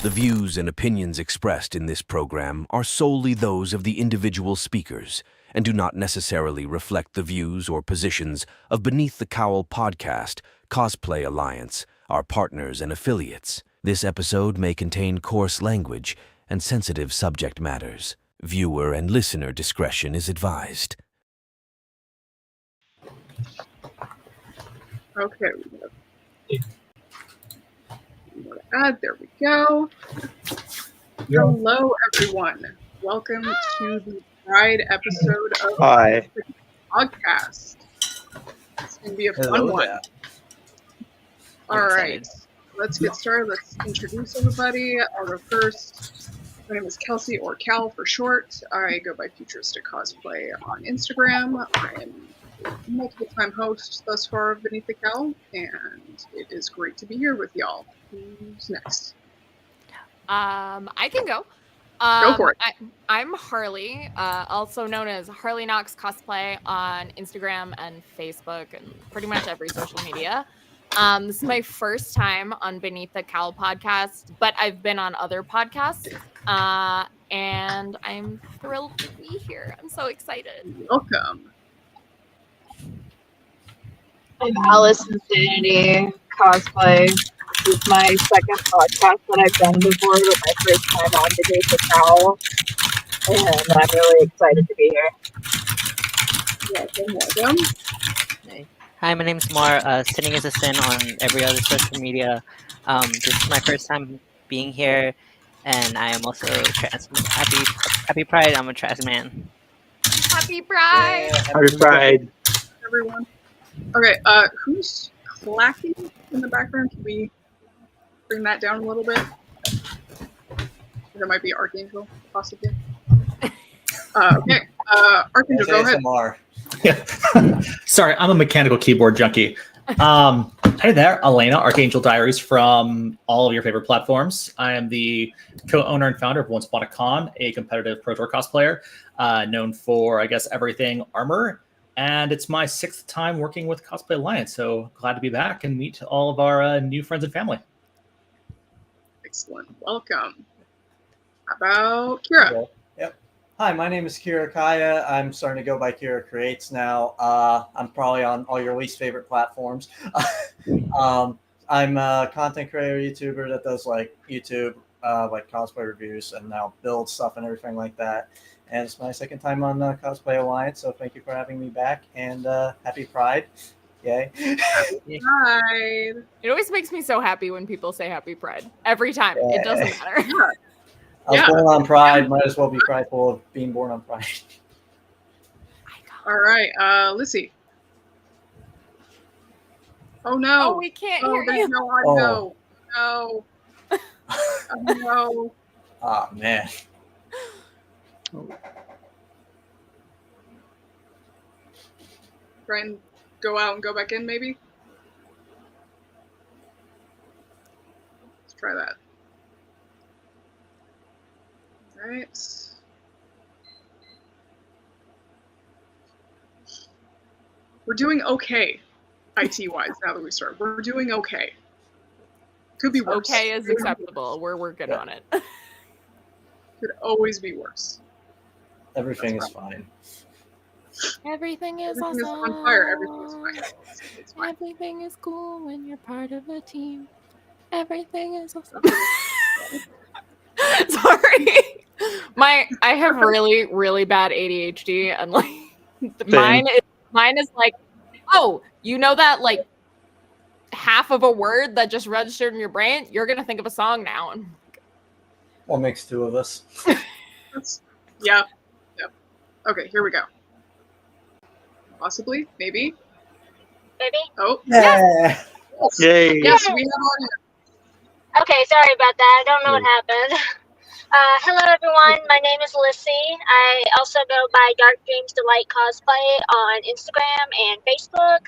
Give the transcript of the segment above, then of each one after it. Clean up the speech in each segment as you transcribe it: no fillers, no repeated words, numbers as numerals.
The views and opinions expressed in this program are solely those of the individual speakers and do not necessarily reflect the views or positions of Beneath the Cowl podcast, Cosplay Alliance, our partners and affiliates. This episode may contain coarse language and sensitive subject matters. Viewer and listener discretion is advised. Okay, there we go. Hello, everyone. Welcome to the Pride episode of the podcast. It's going to be a fun one. All right, let's get started. Let's introduce everybody. I'll go first. My name is Kelsey, or Cal for short. I go by Futuristic Cosplay on Instagram. I am a multiple-time host thus far of Beneath the Cowl, and it is great to be here with y'all. Who's next? I can go. Go for it. I'm Harley, also known as Harley Knox Cosplay on Instagram and Facebook and pretty much every social media. This is my first time on Beneath the Cowl podcast, but I've been on other podcasts, and I'm thrilled to be here. I'm so excited. Welcome. I'm Alice Insanity Cosplay. This is my second podcast that I've done before, but my first time on Beneath the Cowl, and I'm really excited to be here. Welcome. Hi, my name's Mar. Sinning is a sin on every other social media. This is my first time being here, and I am also trans. Happy Pride! I'm a trans man. Happy Pride! Yeah, happy Pride, Everyone. Okay, who's clacking in the background? Can we bring that down a little bit? There might be Archangel, possibly. Okay, Archangel, go ahead. Yeah. Sorry, I'm a mechanical keyboard junkie. Hey there, Elena, Archangel Diaries from all of your favorite platforms. I am the co-owner and founder of Once Upon a Con, a competitive Pro Tour cosplayer, known for, I guess, everything armor. And it's my 6th time working with Cosplay Alliance, so glad to be back and meet all of our new friends and family. Excellent. Welcome. How about Kira? Yep. Hi, my name is Kira Kaya. I'm starting to go by Kira Creates now. I'm probably on all your least favorite platforms. I'm a content creator, YouTuber that does like YouTube, like cosplay reviews, and now build stuff and everything like that. And it's my 2nd time on Cosplay Alliance, so thank you for having me back. And happy Pride. Yay. Happy Pride. It always makes me so happy when people say Happy Pride. Every time. Yeah. It doesn't matter. Yeah. I was born on Pride. Might as well be prideful of being born on Pride. All right, Lissy. Oh no. Oh, we can't Oh, hear there's you. no audio. No. Oh no. Oh, man. Try and go out and go back in, maybe? Let's try that. All right. We're doing okay, IT-wise, now that we start. We're doing okay. Could be worse. Okay is acceptable. We're working on it. Could always be worse. Everything is fine. Everything is Everything awesome. is on fire. Everything is fine. It's fine. Everything is cool when you're part of a team. Everything is awesome. Sorry. I have really, really bad ADHD, and like mine is like, oh, you know that like half of a word that just registered in your brain, you're gonna think of a song now. And What makes 2 of us? Yeah. Yep. Okay, here we go. Possibly, maybe. Oh, Yeah. Yay. yes, we have audio. Okay, sorry about that. I don't know what happened. Hello, everyone. My name is Lissy. I also go by Dark Dreams Delight Cosplay on Instagram and Facebook.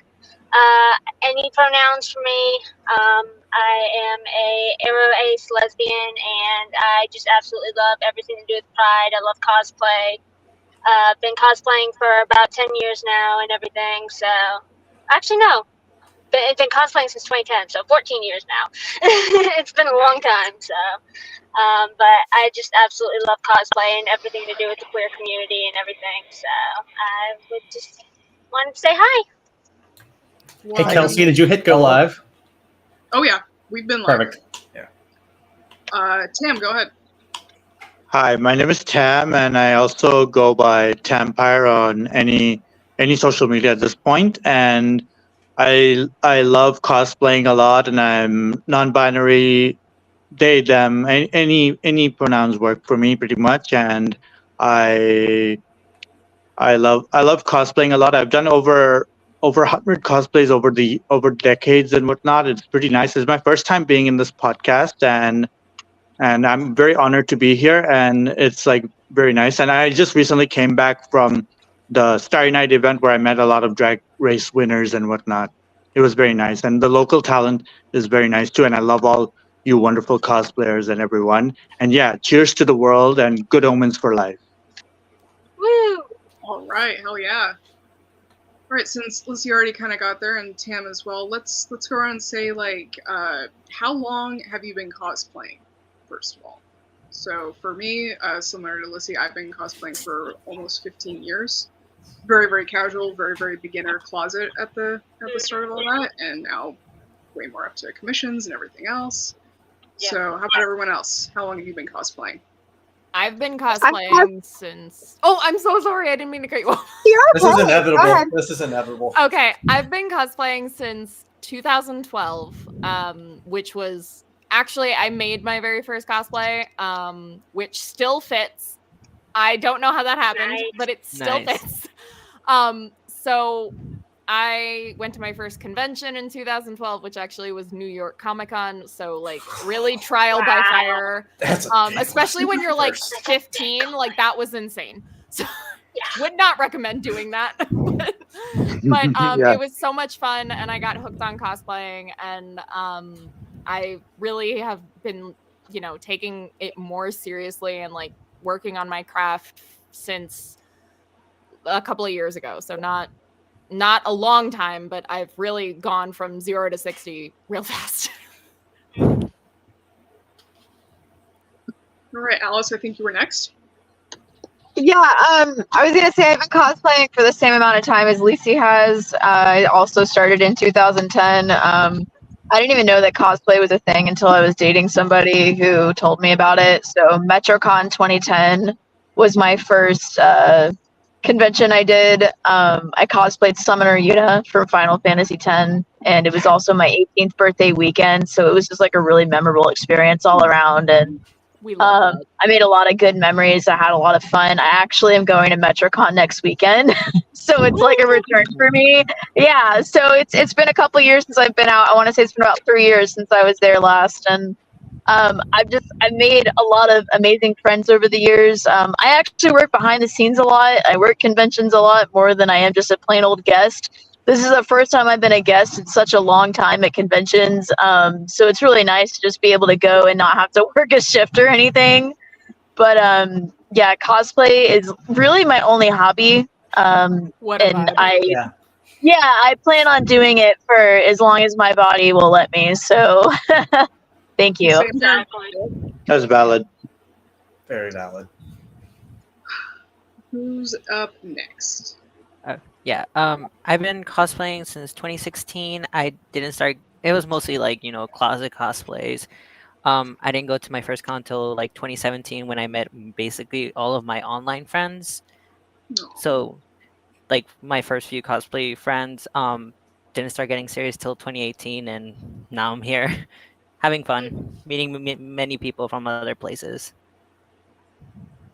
Any pronouns for me. I am a aro ace lesbian, and I just absolutely love everything to do with Pride. I love cosplay. I've been cosplaying for about 10 years now and everything. So, actually, no. been cosplaying since 2010, so 14 years now. It's been a long time. So, but I just absolutely love cosplay and everything to do with the queer community and everything. So I would just want to say hi. Hey, Kelsey, did you hit go live? Oh yeah, we've been live. Perfect. Yeah. Tam, go ahead. Hi, my name is Tam, and I also go by Tampire on any social media at this point. And I love cosplaying a lot, and I'm non-binary, they, them, any pronouns work for me pretty much. And I love cosplaying a lot. I've done over 100 cosplays over decades and whatnot. It's pretty nice. It's my first time being in this podcast, and I'm very honored to be here, and it's like very nice. And I just recently came back from the Starry Night event where I met a lot of drag race winners and whatnot. It was very nice, and the local talent is very nice too. And I love all you wonderful cosplayers and everyone. And yeah, cheers to the world and good omens for life. Woo! All right, hell yeah. All right, since Lizzie already kind of got there and Tam as well, let's go around and say like, how long have you been cosplaying? First of all. So for me, similar to Lissy, I've been cosplaying for almost 15 years. Very, very casual, very, very beginner closet at the start of all that, and now way more up to commissions and everything else. Yeah. So how about everyone else? How long have you been cosplaying? I've been cosplaying since... Oh, I'm so sorry. I didn't mean to cut you off. This is inevitable. This is inevitable. Okay, I've been cosplaying since 2012, which was... Actually, I made my very first cosplay, which still fits. I don't know how that happened, but it still fits. So I went to my first convention in 2012, which actually was New York Comic Con. So like really trial by fire, especially when you're like 15, like that was insane. So would not recommend doing that. but It was so much fun, and I got hooked on cosplaying, and I really have been, taking it more seriously and like working on my craft since a couple of years ago. So not a long time, but I've really gone from 0 to 60 real fast. All right, Alice, I think you were next. Yeah, I was gonna say I've been cosplaying for the same amount of time as Lisi has. I also started in 2010. I didn't even know that cosplay was a thing until I was dating somebody who told me about it. So MetroCon 2010 was my first convention I did. I cosplayed Summoner Yuna from Final Fantasy X, and it was also my 18th birthday weekend. So it was just like a really memorable experience all around. And I made a lot of good memories. I had a lot of fun. I actually am going to MetroCon next weekend. So it's like a return for me. Yeah. So it's been a couple years since I've been out. I want to say it's been about 3 years since I was there last. And I've made a lot of amazing friends over the years. I actually work behind the scenes a lot. I work conventions a lot more than I am just a plain old guest. This is the first time I've been a guest in such a long time at conventions. So it's really nice to just be able to go and not have to work a shift or anything. But yeah, cosplay is really my only hobby. I plan on doing it for as long as my body will let me. So thank you. That's valid. Very valid. Who's up next? I've been cosplaying since 2016. I didn't start. It was mostly like closet cosplays. I didn't go to my first con until like 2017 when I met basically all of my online friends. So, like my first few cosplay friends didn't start getting serious till 2018, and now I'm here, having fun, meeting many people from other places.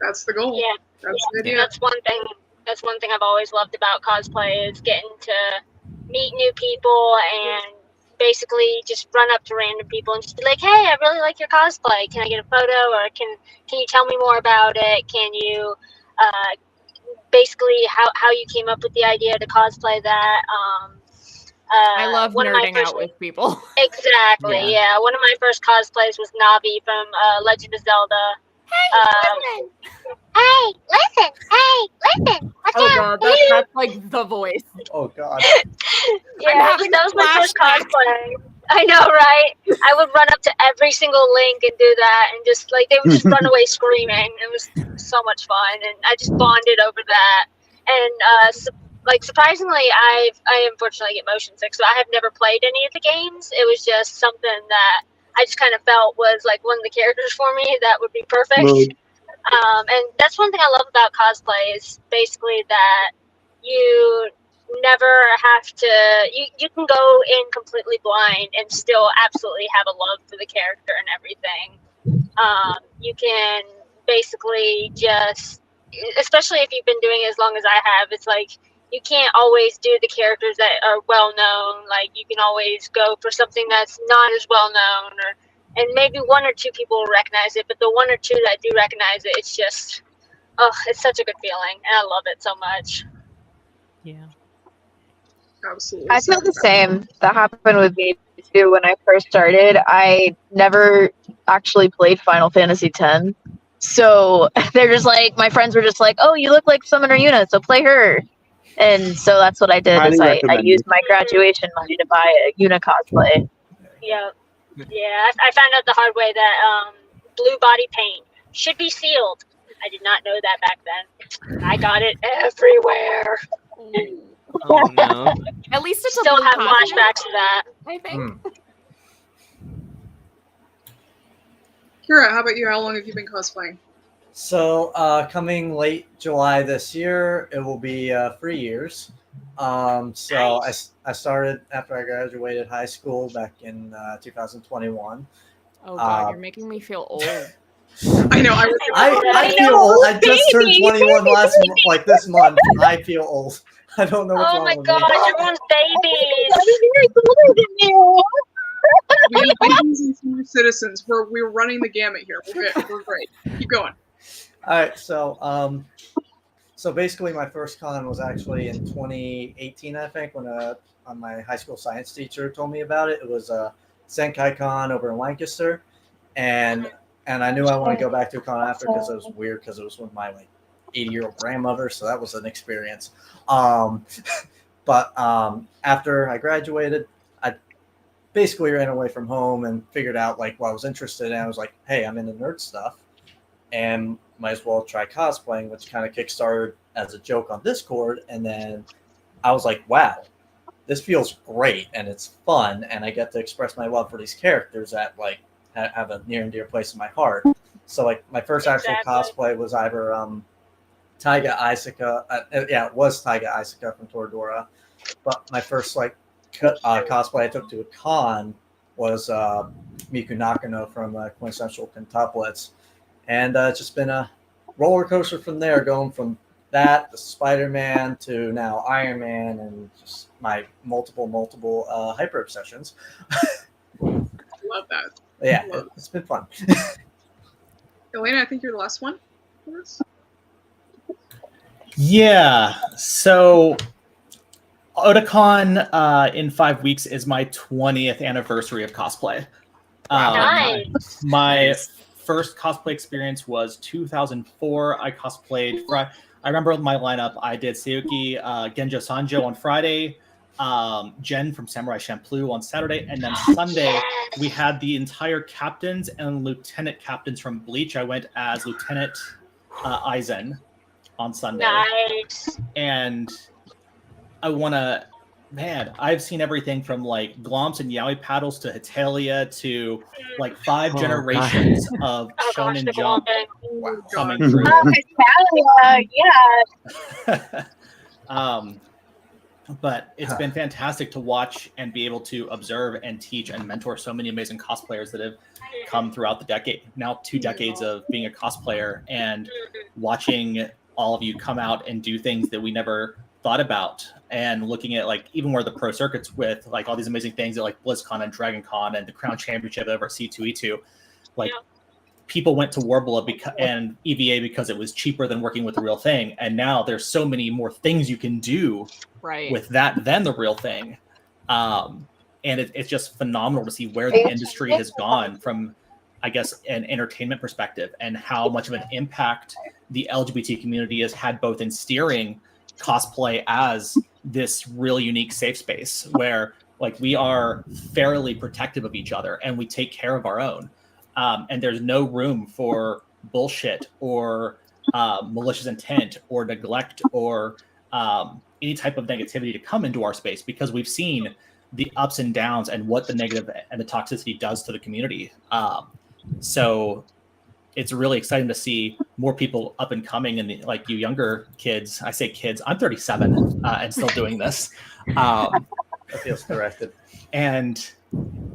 That's the goal. Yeah, that's the idea. That's one thing. That's one thing I've always loved about cosplay is getting to meet new people and basically just run up to random people and just be like, "Hey, I really like your cosplay. Can I get a photo? Or can you tell me more about it? Can you basically how you came up with the idea to cosplay that?" I love nerding out with people. Exactly. Yeah. One of my first cosplays was Navi from Legend of Zelda. Hey, Hey, listen. Watch oh out. god, that's like the voice. Oh God. Yeah, that was my first cosplay. I know, right? I would run up to every single link and do that, and just like they would just run away screaming. It was so much fun, and I just bonded over that. And surprisingly, I unfortunately get motion sick, so I have never played any of the games. It was just something that I just kind of felt was like one of the characters for me that would be perfect. And that's one thing I love about cosplay is basically that you never have to you can go in completely blind and still absolutely have a love for the character and everything. You can basically just, especially if you've been doing it as long as I have, it's like you can't always do the characters that are well known. Like you can always go for something that's not as well known, and maybe one or two people will recognize it, but the one or two that do recognize it, it's just, it's such a good feeling, and I love it so much. Yeah. Absolutely. I feel the same. That happened with me too when I first started. I never actually played Final Fantasy X. So they're just like, my friends were just like, oh, you look like Summoner Yuna, so play her. And so that's what I did. Is I used my graduation money to buy a Yuna cosplay. Yeah. Yeah, I found out the hard way that blue body paint should be sealed. I did not know that back then. I got it everywhere. Oh no. At least it's still a blue have costume, flashbacks to that. I think. Kira, how about you? How long have you been cosplaying? So coming late July this year, it will be 3 years. So Nice. I started after I graduated high school back in 2021. Oh god, you're making me feel old. I know. I feel old. I just turned 21 this month. I feel old. I don't know what's wrong with me. Oh my god, everyone's babies. We're babies and senior citizens. We're running the gamut here. We're great. Keep going. All right, so basically my first con was actually in 2018, I think, when my high school science teacher told me about it. It was a Senkai Con over in Lancaster, and I knew I wanted to go back to a con after because it was weird because it was with my 80-year-old grandmother, so that was an experience. But after I graduated, I basically ran away from home and figured out what I was interested in. I was like, hey, I'm into nerd stuff, and might as well try cosplaying, which kind of kickstarted as a joke on Discord. And then I was like, wow, this feels great and it's fun, and I get to express my love for these characters that have a near and dear place in my heart. So my first actual cosplay was either Taiga Isaka. It was Taiga Isaka from Toradora. But my first cosplay I took to a con was Miku Nakano from Quintessential Quintuplets. And it's just been a roller coaster from there, going from that to Spider-Man to now Iron Man, and just my multiple hyper obsessions. Love that. Yeah, it's been fun. Elena, I think you're the last one for us. Yeah, so Otakon in 5 weeks is my 20th anniversary of cosplay. Nice. My first cosplay experience was 2004. I cosplayed. I remember my lineup. I did Sayuki Genjo Sanjo on Friday, Jen from Samurai Champloo on Saturday, and then Sunday we had the entire captains and lieutenant captains from Bleach. I went as Lieutenant Aizen on Sunday. Nice. And I want to, man, I've seen everything from glomps and yaoi paddles to Hetalia to 5 generations of Shonen Jump coming through. Yeah. But it's been fantastic to watch and be able to observe and teach and mentor so many amazing cosplayers that have come throughout the decade. Now 2 decades of being a cosplayer and watching all of you come out and do things that we never thought about, and looking at even where the pro circuits with all these amazing things at BlizzCon and DragonCon and the Crown Championship over C2E2, people went to Warbler and EVA because it was cheaper than working with the real thing, and now there's so many more things you can do with that than the real thing, and it's just phenomenal to see where the industry has gone from I guess, an entertainment perspective, and how much of an impact the LGBT community has had both in steering cosplay as this really unique safe space where like we are fairly protective of each other and we take care of our own. And there's no room for bullshit or malicious intent or neglect or any type of negativity to come into our space, because we've seen the ups and downs and what the negative and the toxicity does to the community. So it's really exciting to see more people up and coming, and like you younger kids. I say kids. I'm 37 and still doing this. That feels directed. And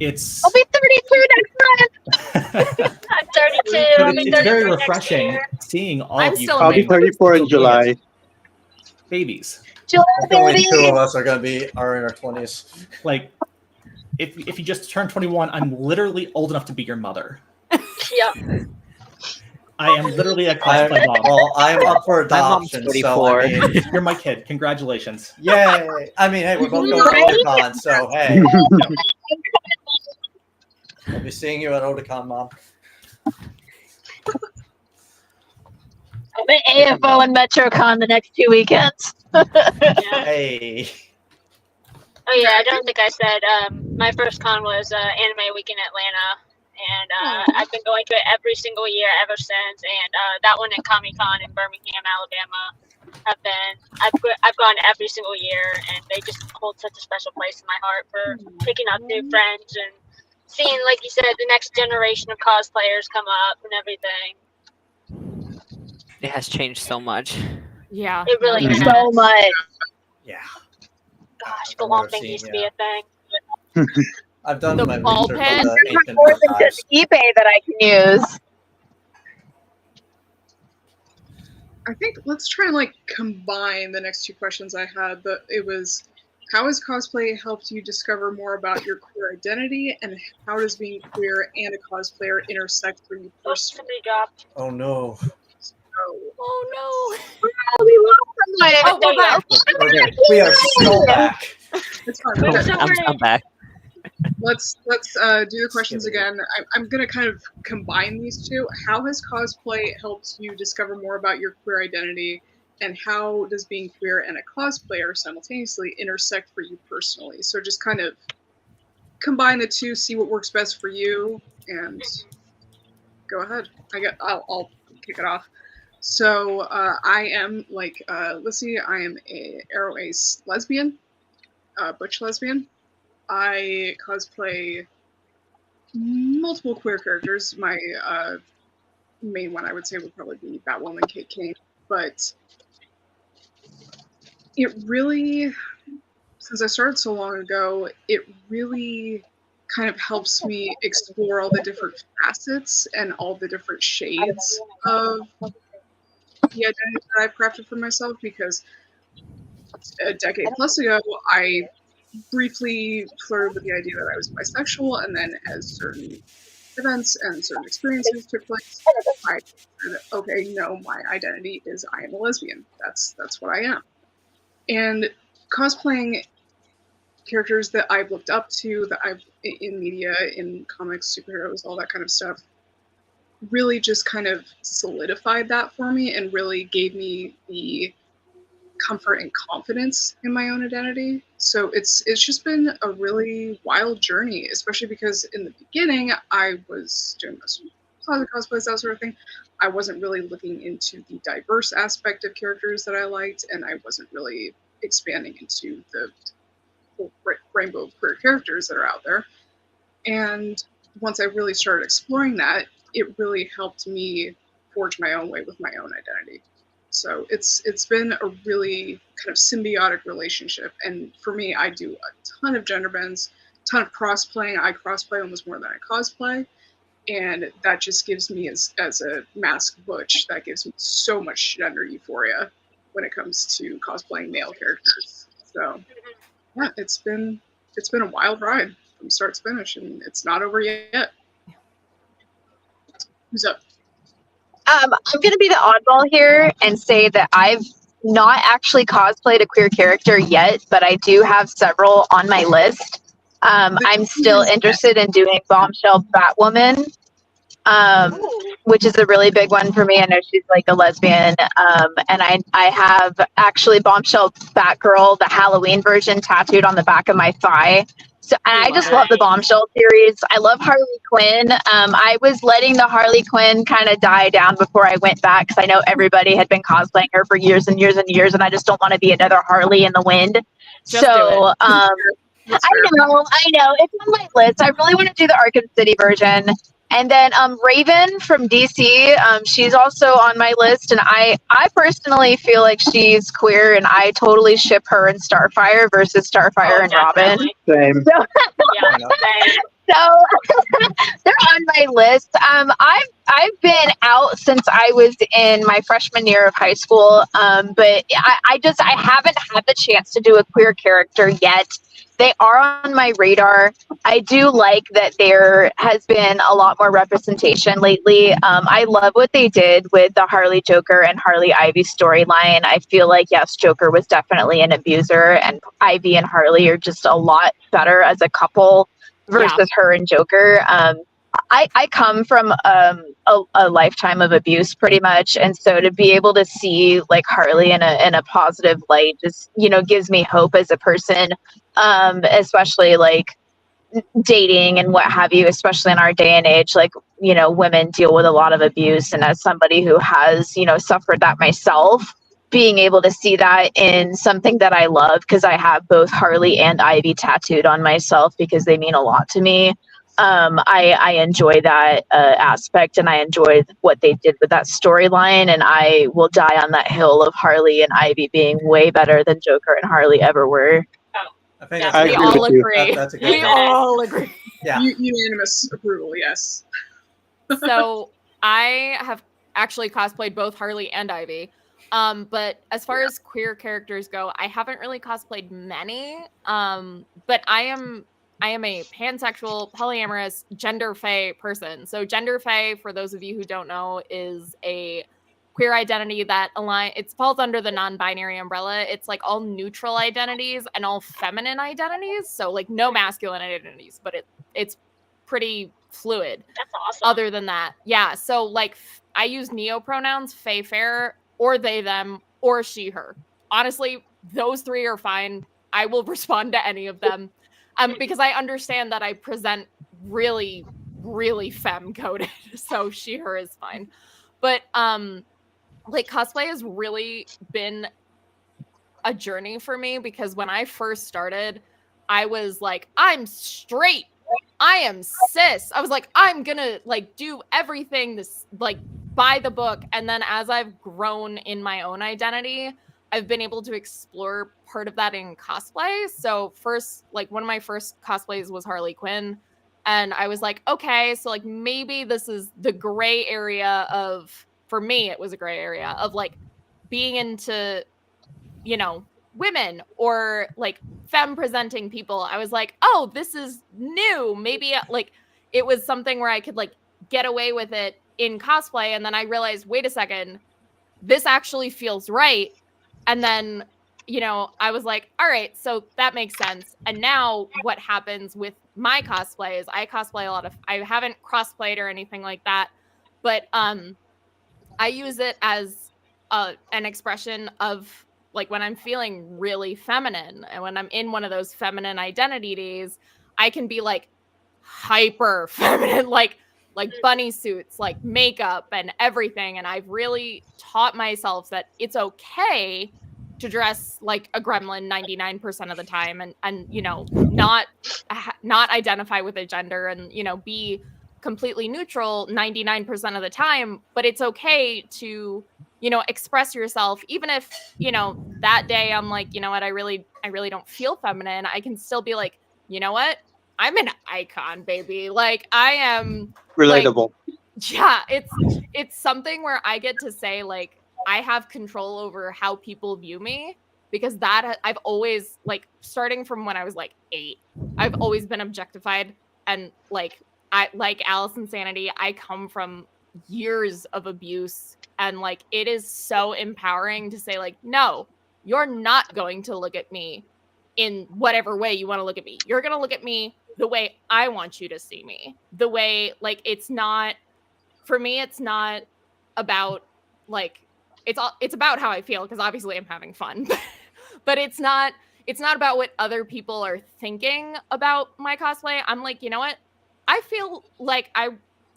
it's. I'll be 32 next month. I'm 32. I'll be It's very 33 next refreshing year. seeing all I'm of you. still I'll be 34 in July. Babies. July, Only baby. 2 of us are in our 20s. Like, if you just turned 21, I'm literally old enough to be your mother. Yep. I am literally a cosplay mom. Well, I'm up for My mom's adoption, so I 34. mean, You're my kid. Congratulations. yay! I mean, hey, we're both going to Otakon, so hey, I'll be seeing you at Otakon, Mom. I'm at AFO and MetroCon the next 2 weekends. Yeah. Hey, Oh yeah, I don't think I said my first con was Anime Week in Atlanta, and I've been going to it every single year ever since. And that one at Comic-Con in Birmingham, Alabama, I've gone every single year, and they just hold such a special place in my heart for picking up new friends and seeing, like you said, the next generation of cosplayers come up and everything. It has changed so much. Yeah. It really has. So much. yeah, Gosh, I've the long never thing seen, used to be a thing. I've done The my ball research pen? on the There's ancient more than archives. just eBay that I can use. I think let's try and like combine the next 2 questions I had. It was, how has cosplay helped you discover more about your queer identity, and how does being queer and a cosplayer intersect for you Oh, personally? somebody dropped. Oh no! Oh Oh, we lost someone. no. Oh, we're back. We are so back. It's fine. We're Okay. so I'm back. Let's do the questions again. I'm going to kind of combine these 2. How has cosplay helped you discover more about your queer identity, and how does being queer and a cosplayer simultaneously intersect for you personally? So just kind of combine the 2, see what works best for you, and go ahead. I'll kick it off. So I am, like Lissy, I am a Arrow Ace lesbian, butch lesbian. I cosplay multiple queer characters. My main one, I would say, would probably be Batwoman, Kate Kane. But it really, since I started so long ago, it really kind of helps me explore all the different facets and all the different shades of the identity that I've crafted for myself, because a decade plus ago, I briefly flirted with the idea that I was bisexual, and then as certain events and certain experiences took place, I said, okay, no, my identity is I am a lesbian. That's what I am. And cosplaying characters that I've looked up to, that I've in media, in comics, superheroes, all that kind of stuff, really just kind of solidified that for me and really gave me the comfort and confidence in my own identity. So it's just been a really wild journey, especially because in the beginning I was doing most closet cosplays, that sort of thing. I wasn't really looking into the diverse aspect of characters that I liked, and I wasn't really expanding into the whole rainbow of queer characters that are out there. And once I really started exploring that, it really helped me forge my own way with my own identity. So it's been a really kind of symbiotic relationship. And for me, I do a ton of gender bends, a ton of crossplaying. I crossplay almost more than I cosplay. And that just gives me, as a masked butch, that gives me so much gender euphoria when it comes to cosplaying male characters. So yeah, it's been a wild ride from start to finish, and it's not over yet. Who's up? I'm going to be the oddball here and say that I've not actually cosplayed a queer character yet, but I do have several on my list. I'm still interested in doing Bombshell Batwoman. which is a really big one for me. I know she's like a lesbian. And I have actually Bombshell Batgirl, the Halloween version, tattooed on the back of my thigh. So, and I just love the Bombshell series. I love Harley Quinn. I was letting the Harley Quinn kind of die down before I went back because I know everybody had been cosplaying her for years and years and years, and I just don't want to be another Harley in the wind. Just do it. I know, it's on my list. I really want to do the Arkham City version. And then Raven from DC, she's also on my list, and I personally feel like she's queer, and I totally ship her and Starfire versus Starfire and Robin. Same. So they're on my list. I've been out since I was in my freshman year of high school, but I haven't had the chance to do a queer character yet. They are on my radar. I do like that there has been a lot more representation lately. I love what they did with the Harley Joker and Harley Ivy storyline. I feel like, yes, Joker was definitely an abuser, and Ivy and Harley are just a lot better as a couple versus her and Joker. I come from a lifetime of abuse pretty much, and so to be able to see like Harley in a positive light just gives me hope as a person, especially like dating and what have you, especially in our day and age. Like women deal with a lot of abuse, and as somebody who has suffered that myself, being able to see that in something that I love, because I have both Harley and Ivy tattooed on myself because they mean a lot to me. I enjoy that aspect, and I enjoy what they did with that storyline, and I will die on that hill of Harley and Ivy being way better than Joker and Harley ever were. I think we all agree. That's a good We all agree. Yeah. Unanimous approval, yes. So I have actually cosplayed both Harley and Ivy. But as far as queer characters go, I haven't really cosplayed many. But I am a pansexual, polyamorous, gender fey person. So gender fey, for those of you who don't know, is a queer identity that it falls under the non-binary umbrella. It's like all neutral identities and all feminine identities. So like no masculine identities, but it's pretty fluid. That's awesome. Other than that, yeah. So like I use neo pronouns, fey, fair, or they, them, or she, her. Honestly, those three are fine. I will respond to any of them. Because I understand that I present really, really femme coded. So she, her is fine. But like cosplay has really been a journey for me, because when I first started, I was like, I'm straight. I am cis. I was like, I'm gonna like do everything this like by the book. And then as I've grown in my own identity, I've been able to explore part of that in cosplay. So first, like one of my first cosplays was Harley Quinn. And I was like, okay, so like maybe this is the gray area of, for me, it was a gray area of like being into, women or like femme presenting people. I was like, oh, this is new. Maybe like it was something where I could like get away with it in cosplay. And then I realized, wait a second, this actually feels right. And then, I was like, all right, so that makes sense. And now what happens with my cosplay is I cosplay a lot of, I haven't cross-played or anything like that, but I use it as an expression of like when I'm feeling really feminine and when I'm in one of those feminine identity days, I can be like hyper feminine, like bunny suits, like makeup and everything. And I've really taught myself that it's okay to dress like a gremlin 99% of the time and not identify with a gender and, be completely neutral 99% of the time. But it's okay to, express yourself, even if, that day I'm like, I really don't feel feminine. I can still be like, you know what? I'm an icon, baby. Like I am relatable. Like, yeah, it's something where I get to say like I have control over how people view me, because that I've always like starting from when I was like 8, I've always been objectified. And like I like Alice Insanity, I come from years of abuse, and like it is so empowering to say like, no, you're not going to look at me in whatever way you want to look at me. You're going to look at me the way I want you to see me. The way like it's not for me, it's not about like it's about how I feel, because obviously I'm having fun, but it's not about what other people are thinking about my cosplay. I'm like, you know what? I feel like I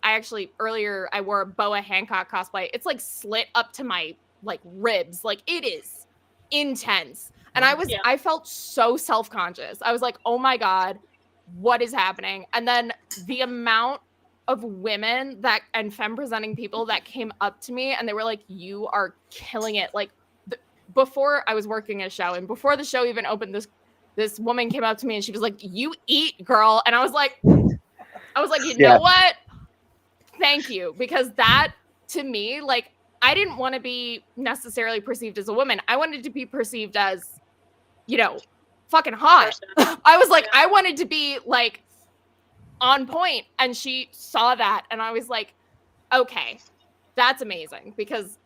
actually earlier I wore a Boa Hancock cosplay. It's like slit up to my like ribs. Like it is intense. And I felt so self-conscious. I was like, oh my God, what is happening? And then the amount of women and femme presenting people that came up to me and they were like, you are killing it. Like before I was working a show, and before the show even opened, this woman came up to me and she was like, you eat, girl. And I was like, you know what? Thank you. Because that to me, like, I didn't want to be necessarily perceived as a woman. I wanted to be perceived as, you know, fucking hot. I was like, I wanted to be like on point. And she saw that. And I was like, okay, that's amazing. Because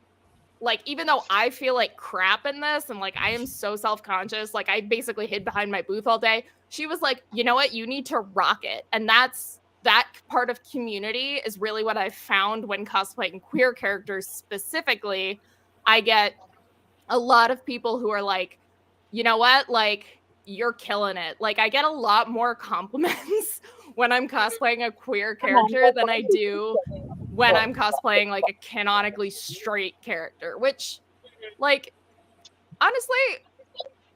like, even though I feel like crap in this and like I am so self-conscious, like I basically hid behind my booth all day, she was like, you know what, you need to rock it. And that part of community is really what I found when cosplaying queer characters specifically. I get a lot of people who are like, you know what, like you're killing it. Like I get a lot more compliments when I'm cosplaying a queer character than I do when I'm cosplaying like a canonically straight character, which like honestly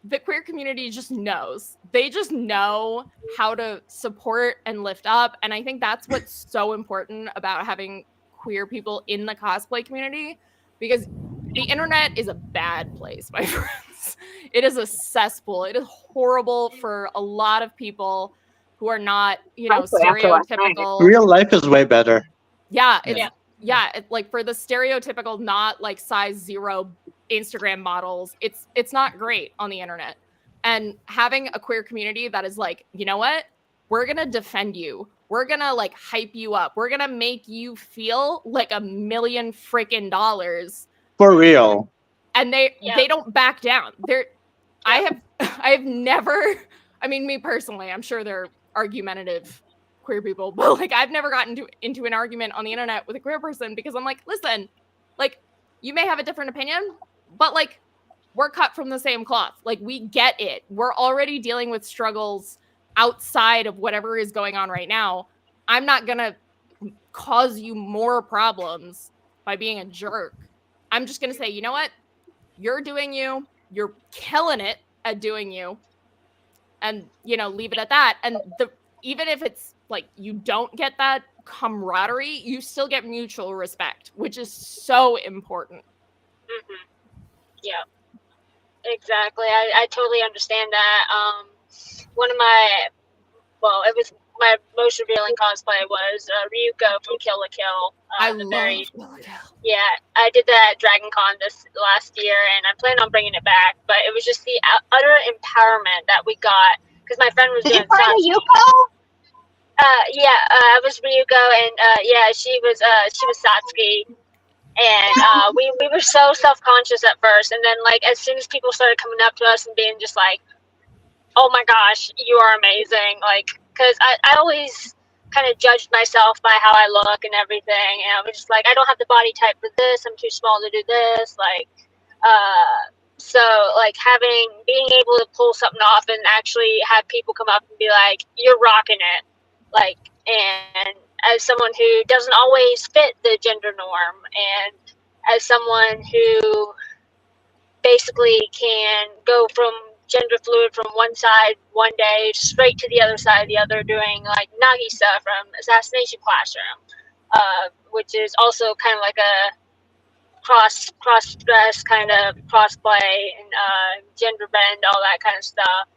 the queer community just knows. They just know how to support and lift up. And I think that's what's so important about having queer people in the cosplay community, because the internet is a bad place, my friends. It is a cesspool. It is horrible for a lot of people who are not, you know, stereotypical. Real life is way better. Yeah, it's like for the stereotypical, not like size 0 Instagram models, it's not great on the internet. And having a queer community that is like, you know what, we're gonna defend you, we're gonna like hype you up, we're gonna make you feel like $1 million freaking dollars for real. And they don't back down. I have never, I mean, me personally, I'm sure they're argumentative queer people, but like I've never gotten into an argument on the internet with a queer person, because I'm like, listen, like you may have a different opinion, but like we're cut from the same cloth. Like we get it. We're already dealing with struggles outside of whatever is going on right now. I'm not gonna cause you more problems by being a jerk. I'm just gonna say, you know what? You're doing you. You're killing it at doing you. And, you know, leave it at that. And even if it's like you don't get that camaraderie, you still get mutual respect, which is so important. Mm-hmm. Yeah, exactly. I totally understand that. One of it was my most revealing cosplay was Ryuko from Kill la Kill. I love Kill la Kill. Yeah, I did that at Dragon Con this last year, and I plan on bringing it back. But it was just the utter empowerment that we got, because my friend was doing Yuko? I was Ryuko, and she was Satsuki, and we were so self-conscious at first, and then like as soon as people started coming up to us and being just like, oh my gosh, you are amazing, like, because I always kind of judged myself by how I look and everything, and I was just like, I don't have the body type for this, I'm too small to do this, like, so like being able to pull something off and actually have people come up and be like, you're rocking it, like, and as someone who doesn't always fit the gender norm, and as someone who basically can go from gender fluid from one side one day straight to the other side the other, doing like Nagisa from Assassination Classroom, which is also kind of like a cross dress kind of crossplay and gender bend, all that kind of stuff.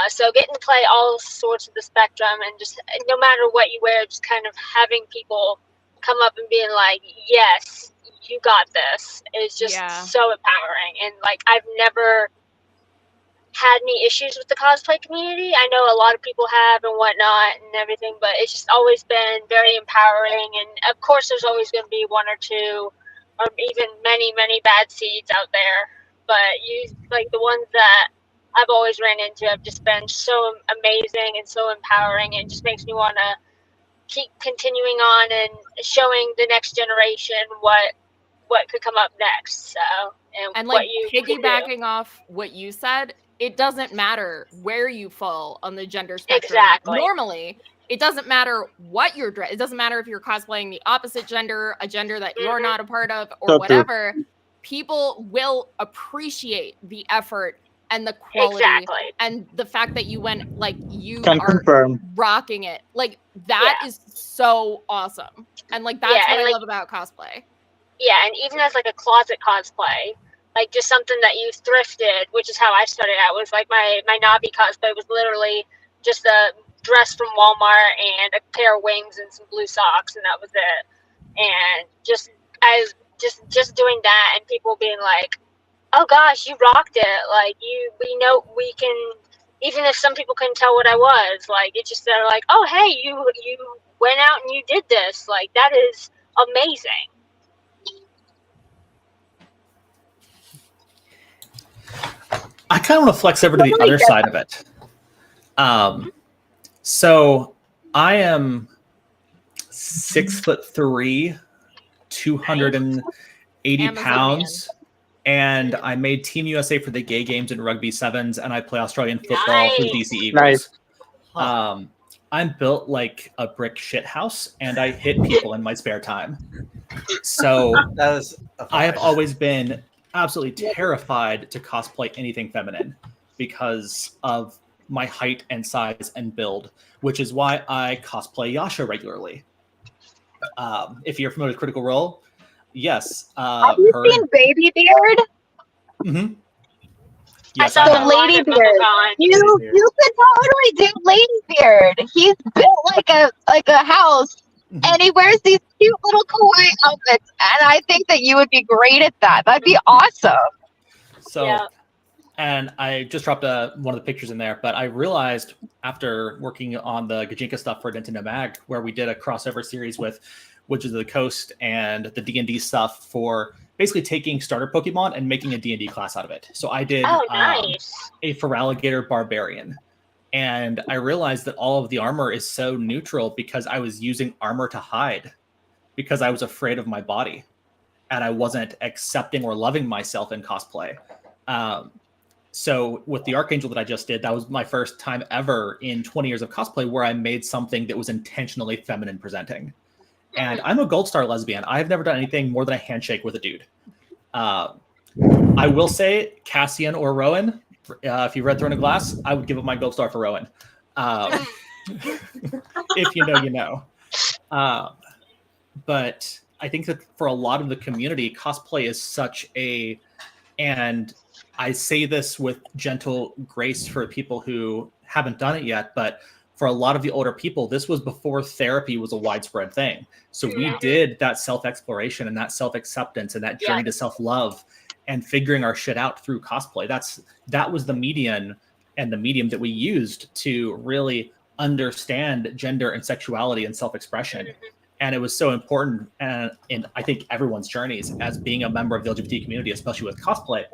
So getting to play all sorts of the spectrum, and just no matter what you wear, just kind of having people come up and being like, yes, you got this, is just so empowering. And like, I've never had any issues with the cosplay community. I know a lot of people have and whatnot and everything, but it's just always been very empowering. And of course there's always going to be one or two or even many bad seeds out there, but the ones that I've always ran into have just been so amazing and so empowering, and it just makes me want to keep continuing on and showing the next generation what could come up next. So and what like you piggybacking off what you said, it doesn't matter where you fall on the gender spectrum. Exactly. Normally, it doesn't matter what you're dressed. It doesn't matter if you're cosplaying the opposite gender, a gender that you're not a part of, or So whatever. People will appreciate the effort and the quality and the fact that you went, like, you Can are confirm. rocking it. Like, that is so awesome. And like, that's what I love about cosplay. Yeah, and even as like a closet cosplay, like just something that you thrifted, which is how I started out, was like my Navi cosplay was literally just a dress from Walmart and a pair of wings and some blue socks, and that was it. And just doing that, and people being like, "Oh gosh, you rocked it!" Like we know we can, even if some people couldn't tell what I was. Like it just they're like, "Oh hey, you went out and you did this." Like that is amazing. I kind of want to flex over to the other side of it. So I am 6'3", 280 pounds, and I made Team USA for the gay games in rugby sevens, and I play Australian football for the DC Eagles. I'm built like a brick shit house, and I hit people in my spare time. So I have always been absolutely terrified to cosplay anything feminine because of my height and size and build, which is why I cosplay Yasha regularly. If you're familiar with Critical Role, yes. Have you seen Baby Beard? Mm-hmm. Yes, I saw Lady Beard. You could totally do Lady Beard. He's built like a house, and he wears these cute little kawaii outfits. And I think that you would be great at that. That'd be awesome. So, and I just dropped one of the pictures in there, but I realized after working on the Gajinka stuff for Nintendo Mag, where we did a crossover series with Witches of the Coast and the D&D stuff for basically taking starter Pokemon and making a D&D class out of it. So I did a Feraligatr Barbarian. And I realized that all of the armor is so neutral because I was using armor to hide because I was afraid of my body and I wasn't accepting or loving myself in cosplay. So with the Archangel that I just did, that was my first time ever in 20 years of cosplay where I made something that was intentionally feminine presenting. And I'm a gold star lesbian. I've never done anything more than a handshake with a dude. I will say Cassian or Rowan, if you read Throne of Glass, I would give up my gold star for Rowan. If you know, you know. But I think that for a lot of the community, cosplay is such a, and I say this with gentle grace for people who haven't done it yet, but for a lot of the older people, this was before therapy was a widespread thing. So we did that self-exploration and that self-acceptance and that journey to self-love and figuring our shit out through cosplay. That was the medium that we used to really understand gender and sexuality and self-expression. And it was so important in I think everyone's journeys as being a member of the LGBT community, especially with cosplay,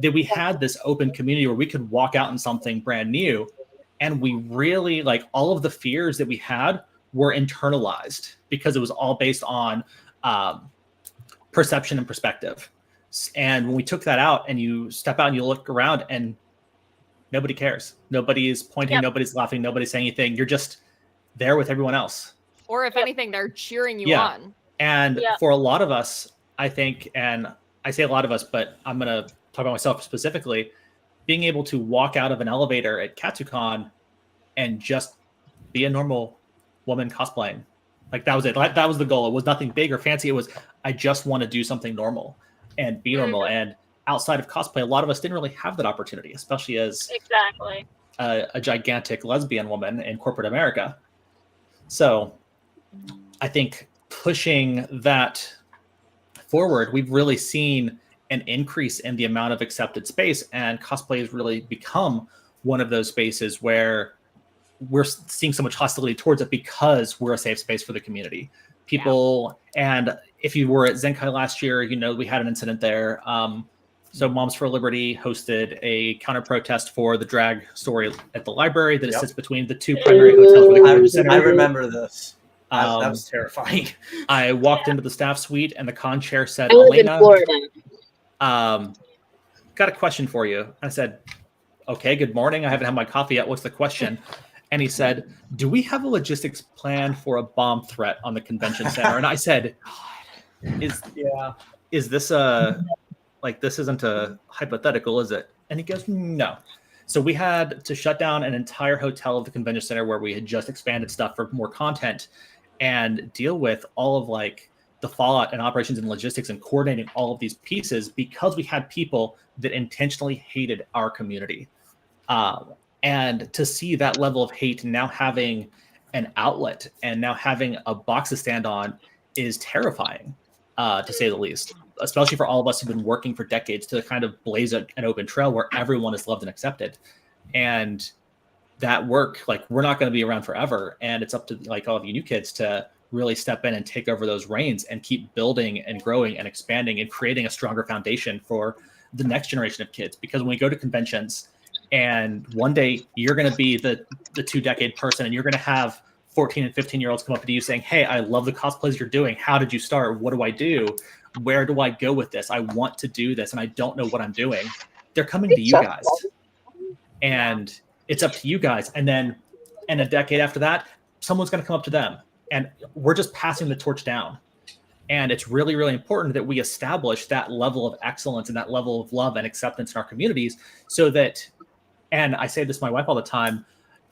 that we had this open community where we could walk out in something brand new. And we really, like, all of the fears that we had were internalized because it was all based on perception and perspective. And when we took that out and you step out and you look around and nobody cares. Nobody is pointing, nobody's laughing, nobody's saying anything. You're just there with everyone else. Or if anything, they're cheering you on. And for a lot of us, I think, and I say a lot of us, but I'm going to talk about myself specifically, being able to walk out of an elevator at KatsuCon and just be a normal woman cosplaying. Like that was it. That was the goal. It was nothing big or fancy. It was, I just want to do something normal and be normal. And outside of cosplay, a lot of us didn't really have that opportunity, especially as a gigantic lesbian woman in corporate America. So I think pushing that forward, we've really seen an increase in the amount of accepted space, and cosplay has really become one of those spaces where we're seeing so much hostility towards it because we're a safe space for the community. People, and if you were at Zenkai last year, you know, we had an incident there. So Moms for Liberty hosted a counter protest for the drag story at the library that sits between the two primary hotels. For the I remember this. That was terrifying. I walked into the staff suite and the con chair said, I live in Elena, Florida. Got a question for you. I said, okay, good morning. I haven't had my coffee yet. What's the question? And he said, do we have a logistics plan for a bomb threat on the convention center? And I said, is this this isn't a hypothetical, is it? And he goes, no. So we had to shut down an entire hotel of the convention center where we had just expanded stuff for more content and deal with all of the fallout and operations and logistics and coordinating all of these pieces because we had people that intentionally hated our community. And to see that level of hate now having an outlet and now having a box to stand on is terrifying, to say the least, especially for all of us who've been working for decades to kind of blaze an open trail where everyone is loved and accepted. And that work, we're not going to be around forever. And it's up to all of you new kids to really step in and take over those reins and keep building and growing and expanding and creating a stronger foundation for the next generation of kids. Because when we go to conventions and one day you're going to be the 2-decade person and you're going to have 14 and 15-year-olds come up to you saying, hey, I love the cosplays you're doing. How did you start? What do I do? Where do I go with this? I want to do this and I don't know what I'm doing. They're coming to you guys. And it's up to you guys. And then in a decade after that, someone's going to come up to them. And we're just passing the torch down. And it's really, really important that we establish that level of excellence and that level of love and acceptance in our communities so that, and I say this to my wife all the time,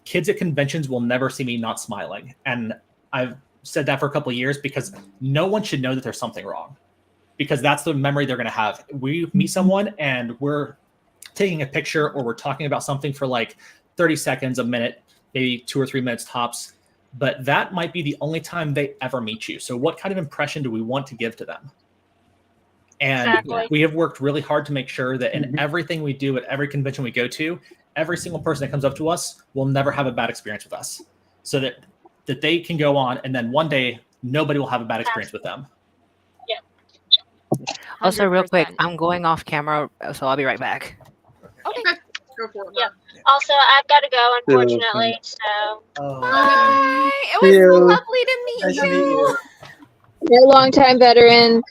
kids at conventions will never see me not smiling. And I've said that for a couple of years because no one should know that there's something wrong, because that's the memory they're going to have. We meet someone and we're taking a picture or we're talking about something for 30 seconds, a minute, maybe 2 or 3 minutes tops. But that might be the only time they ever meet you. So what kind of impression do we want to give to them? And we have worked really hard to make sure that in everything we do at every convention we go to, every single person that comes up to us will never have a bad experience with us, so that they can go on and then one day nobody will have a bad experience with them. Yeah. Also, real quick, I'm going off camera, so I'll be right back. Okay. Go for it. Yeah. Also, I've got to go, unfortunately. So. Bye. It was so lovely to meet you. You're a longtime veteran.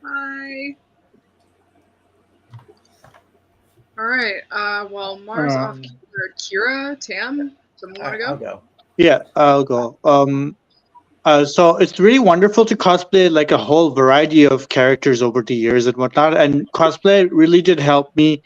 Bye. All right. Well, Mars off. Kira, Tam, someone want to go? I'll go. Yeah, I'll go. So it's really wonderful to cosplay a whole variety of characters over the years and whatnot. And cosplay really did help me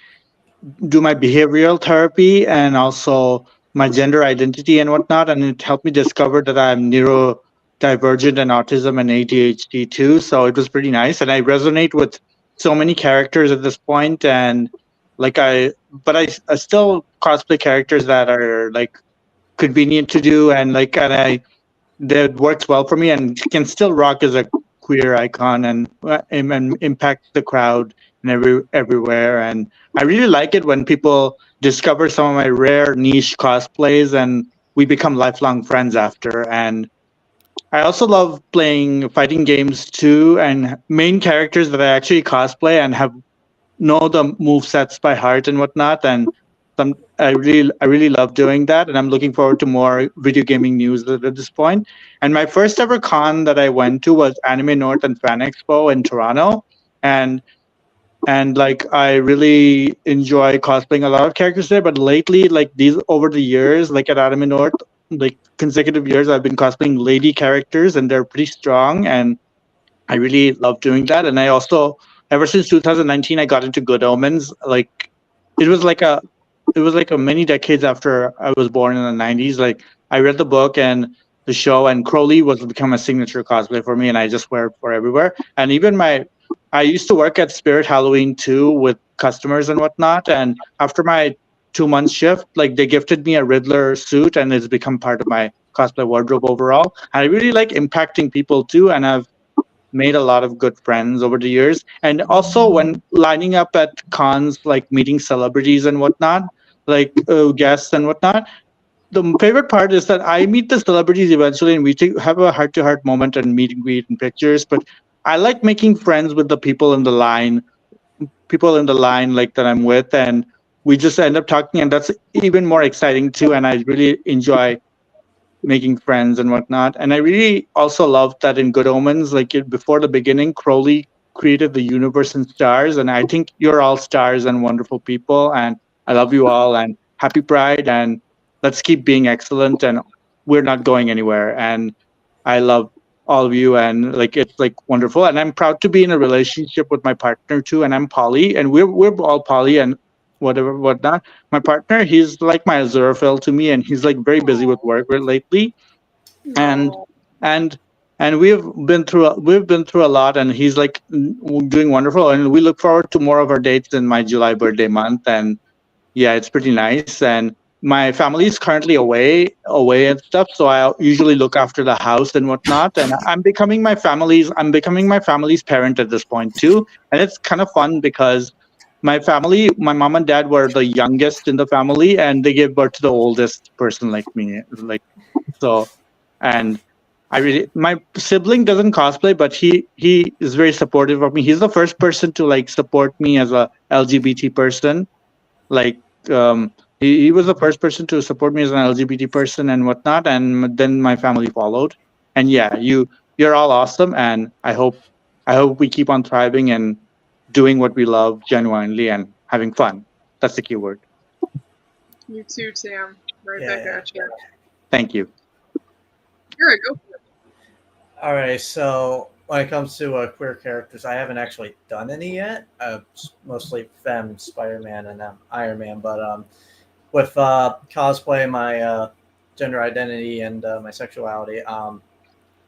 do my behavioral therapy and also my gender identity and whatnot. And it helped me discover that I'm neurodivergent and autism and ADHD too. So it was pretty nice. And I resonate with so many characters at this point. And I still cosplay characters that are convenient to do and that works well for me and can still rock as a queer icon and impact the crowd and everywhere. And I really like it when people discover some of my rare niche cosplays and we become lifelong friends after. And I also love playing fighting games too, and main characters that I actually cosplay and know the movesets by heart and whatnot. And I really love doing that, and I'm looking forward to more video gaming news at this point. And my first ever con that I went to was Anime North and Fan Expo in Toronto, and I really enjoy cosplaying a lot of characters there. But lately, these over the years, at Anime North, consecutive years, I've been cosplaying lady characters, and they're pretty strong, and I really love doing that. And I also, ever since 2019, I got into Good Omens. It was like a many decades after I was born in the 90s. I read the book and the show, and Crowley was become a signature cosplay for me, and I just wear it for everywhere. And even I used to work at Spirit Halloween too with customers and whatnot. And after my 2-month shift, they gifted me a Riddler suit, and it's become part of my cosplay wardrobe overall. And I really like impacting people too, and I've made a lot of good friends over the years. And also when lining up at cons, meeting celebrities and whatnot, guests and whatnot, the favorite part is that I meet the celebrities eventually and we have a heart-to-heart moment and meet and greet and pictures. But I like making friends with the people in the line that I'm with, and we just end up talking, and that's even more exciting too. And I really enjoy making friends and whatnot. And I really also loved that in Good Omens, like before the beginning, Crowley created the universe and stars. And I think you're all stars and wonderful people. And I love you all. And happy Pride. And let's keep being excellent. And we're not going anywhere. And I love all of you. And like it's like wonderful. And I'm proud to be in a relationship with my partner too. And I'm poly. And we're all poly and whatnot. My partner, he's like my Azuraphale to me, and he's like very busy with work lately, and and and we've been through a lot, and he's like doing wonderful, and we look forward to more of our dates in my July birthday month, and yeah, it's pretty nice. And my family is currently away and stuff, so I usually look after the house and whatnot. And I'm becoming my family's parent at this point too, and it's kind of fun because my mom and dad were the youngest in the family, and they gave birth to the oldest person like me. Like so, and my sibling doesn't cosplay, but he is very supportive of me. He's the first person to like support me as a LGBT person. Like he was the first person to support me as an LGBT person and whatnot, and then my family followed. And yeah, you're all awesome, and I hope we keep on thriving and doing what we love genuinely and having fun. That's the key word. You too, Sam. Right back at you. Thank you. Here, go for it. All right, so when it comes to queer characters, I haven't actually done any yet. Mostly femme, Spider-Man, and Iron Man. But with cosplay, my gender identity and my sexuality.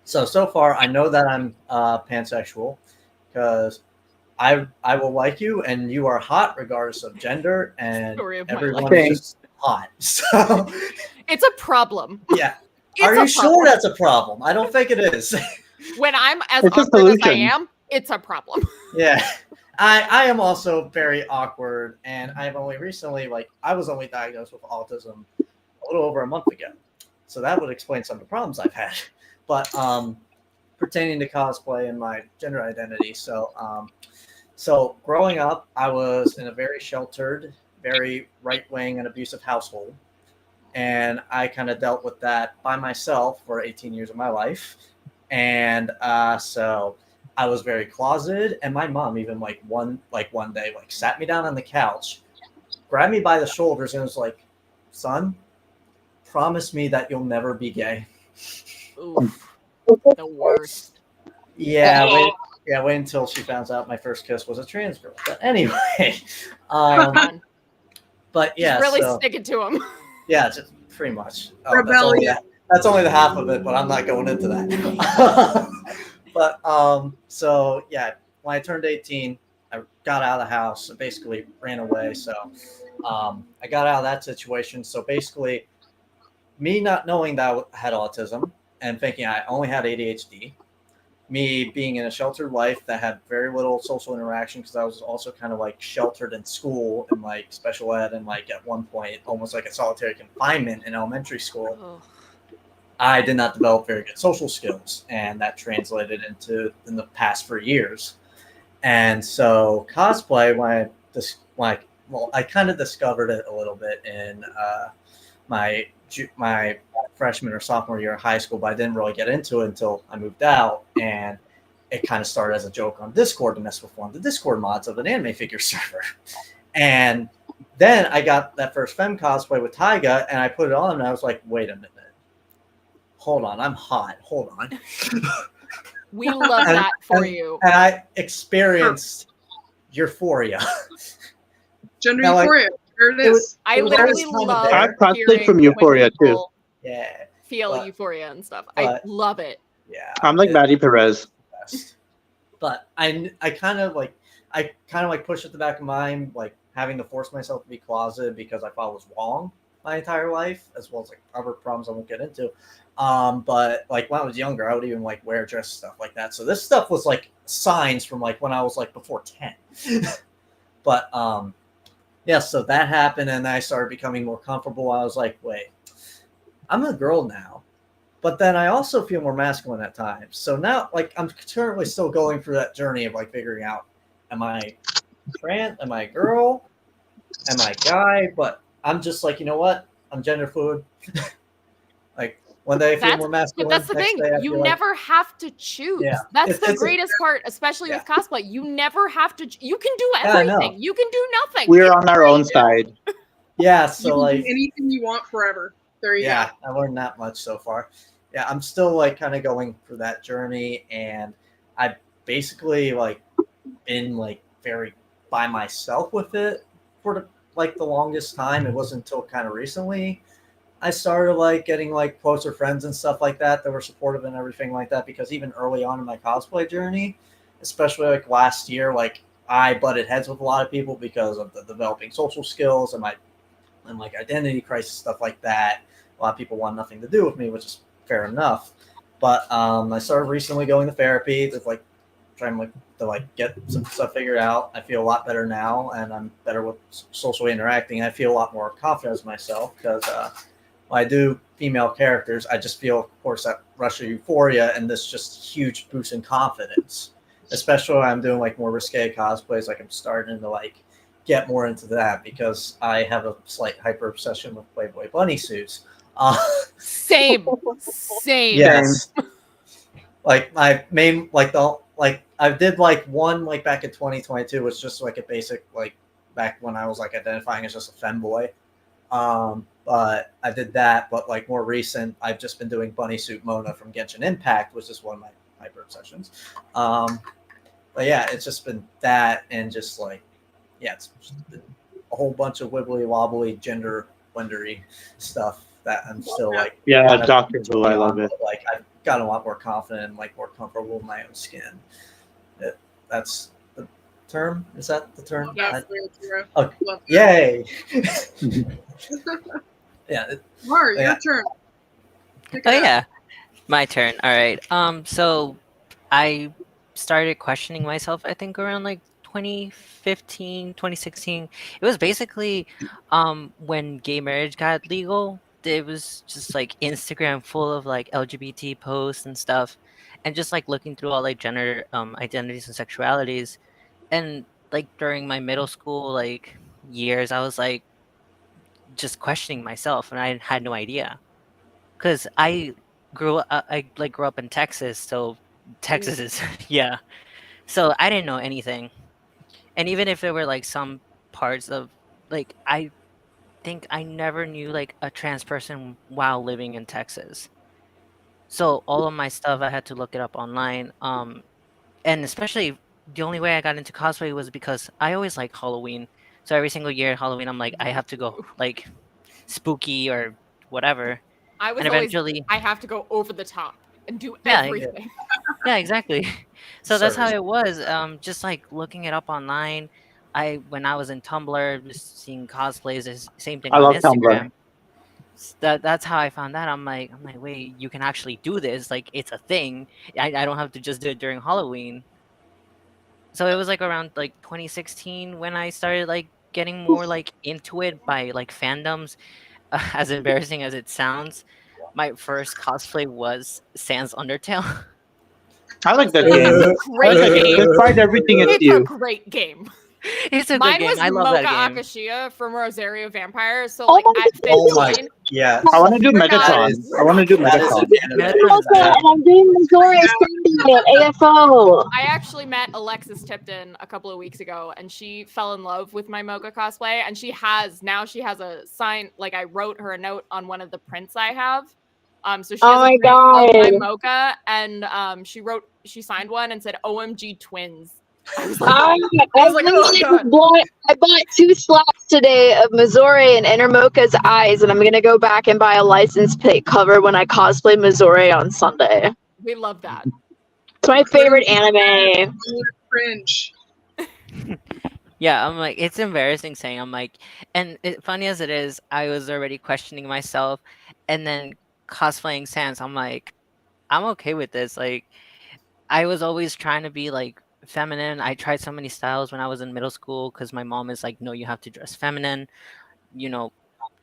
So far, I know that I'm pansexual because I will like you, and you are hot regardless of gender, and everyone is just hot. So it's a problem. Yeah. Are you sure that's a problem? I don't think it is. When I'm as awkward as I am, it's a problem. Yeah. I am also very awkward, and I've only recently, I was only diagnosed with autism a little over a month ago. So that would explain some of the problems I've had. But pertaining to cosplay and my gender identity, so growing up, I was in a very sheltered, very right-wing and abusive household. And I kind of dealt with that by myself for 18 years of my life. And so I was very closeted. And my mom even one day sat me down on the couch, grabbed me by the shoulders, and was like, "Son, promise me that you'll never be gay." Oof. The worst. Yeah, wait until she finds out my first kiss was a trans girl. But anyway, but yeah, really sticking to him. Yeah, just pretty much. Rebellion. That's only the half of it, but I'm not going into that. But so yeah, when I turned 18, I got out of the house and basically ran away. So I got out of that situation. So basically, me not knowing that I had autism and thinking I only had ADHD, me being in a sheltered life that had very little social interaction because I was also kind of sheltered in school and special ed and at one point almost like a solitary confinement in elementary school. Oh. I did not develop very good social skills, and that translated in the past 4 years. And so cosplay, I kind of discovered it a little bit in my freshman or sophomore year of high school, but I didn't really get into it until I moved out, and it kind of started as a joke on Discord to mess with one of the Discord mods of an anime figure server. And then I got that first femme cosplay with Taiga, and I put it on, and I was like, wait a minute. Hold on, I'm hot. Hold on. We love that for you. And I experienced euphoria. Gender euphoria. Here it is. I literally love I cosplayed from Euphoria too. Yeah. Feel euphoria and stuff. I love it. Yeah. I'm like Maddie Perez. But I kind of pushed at the back of my mind, having to force myself to be closeted because I thought it was wrong my entire life, as well as other problems I won't get into. But when I was younger, I would even wear dress stuff like that. So this stuff was signs from when I was before 10. But yeah, so that happened, and I started becoming more comfortable. I was like, wait, I'm a girl now, but then I also feel more masculine at times. So now, I'm currently still going through that journey of figuring out, am I trans? Am I a girl? Am I a guy? But I'm just you know what? I'm gender fluid. One day I feel more masculine. But that's the thing. You never have to choose. Yeah. That's the greatest part, especially with cosplay. You never have to. You can do everything. You can do nothing. We're on our own side. Yeah. So you can like do anything you want forever. There you go. Yeah, I learned that much so far. Yeah, I'm still like kind of going through that journey, and I've basically like been like very by myself with it for the longest time. It wasn't until kind of recently I started like getting like closer friends and stuff like that were supportive and everything like that, because even early on in my cosplay journey, especially like last year, like I butted heads with a lot of people because of the developing social skills and like identity crisis, stuff like that. A lot of people want nothing to do with me, which is fair enough. But I started recently going to therapy to like trying to get some stuff figured out. I feel a lot better now, and I'm better with socially interacting. I feel a lot more confident as myself because when I do female characters, I just feel, of course, that rush of euphoria and this just huge boost in confidence. Especially when I'm doing like more risque cosplays, like I'm starting to like get more into that because I have a slight hyper obsession with Playboy bunny suits. Same. Yes. Like my main I did like one like back in 2022 was just like a basic like back when I was like identifying as just a femboy. But I did that, but like more recent, I've just been doing bunny suit Mona from Genshin Impact, which is one of my hyper obsessions. But yeah, it's just been that, and just like it's just been a whole bunch of wibbly wobbly gender wendery stuff that I'm still like Doctor Who, I love it. Like I've gotten a lot more confident and like more comfortable in my own skin. That's the term. Is that the term? Yes, yay! Mar, your turn. My turn. All right. So I started questioning myself, I think around like 2015, 2016. It was basically when gay marriage got legal. It was just like Instagram full of like LGBT posts and stuff, and just like looking through all like gender identities and sexualities. And like during my middle school like years, I was like just questioning myself, and I had no idea because I grew up in Texas, so Texas is so I didn't know anything. And even if there were like some parts of like I think I never knew like a trans person while living in Texas. So all of my stuff I had to look it up online. And especially the only way I got into cosplay was because I always like Halloween. So every single year at Halloween I'm like I have to go like spooky or whatever. And eventually I have to go over the top and do everything. Yeah, exactly. So that's how it was. Just like looking it up online. When I was in Tumblr, just seeing cosplays, is same thing on Instagram. That's how I found that. I'm like, wait, you can actually do this. Like, it's a thing. I don't have to just do it during Halloween. So it was like around like 2016 when I started like getting more like into it by like fandoms. As embarrassing as it sounds, my first cosplay was Sans Undertale. I like that game. Great game. Despite everything it's a great game. It's a Mine good game. was I love Mocha that game. Akashia from Rosario Vampire. So like at 15, I want to do Metatron. And I'm doing Missouri at AFO. I actually met Alexis Tipton a couple of weeks ago, and she fell in love with my Mocha cosplay. And she has a sign. Like I wrote her a note on one of the prints I have. So she has a print of my Mocha, and she signed one and said "OMG twins." I was like, I bought 2 slabs today of Missouri and Intermocha's eyes, and I'm gonna go back and buy a license plate cover when I cosplay Missouri on Sunday. We love that. It's my favorite anime. Cringe. Yeah, I'm like, it's embarrassing saying I'm like, and funny as it is, I was already questioning myself, and then cosplaying Sans, I'm like, I'm okay with this. Like, I was always trying to be like feminine. I tried so many styles when I was in middle school because my mom is like, no, you have to dress feminine,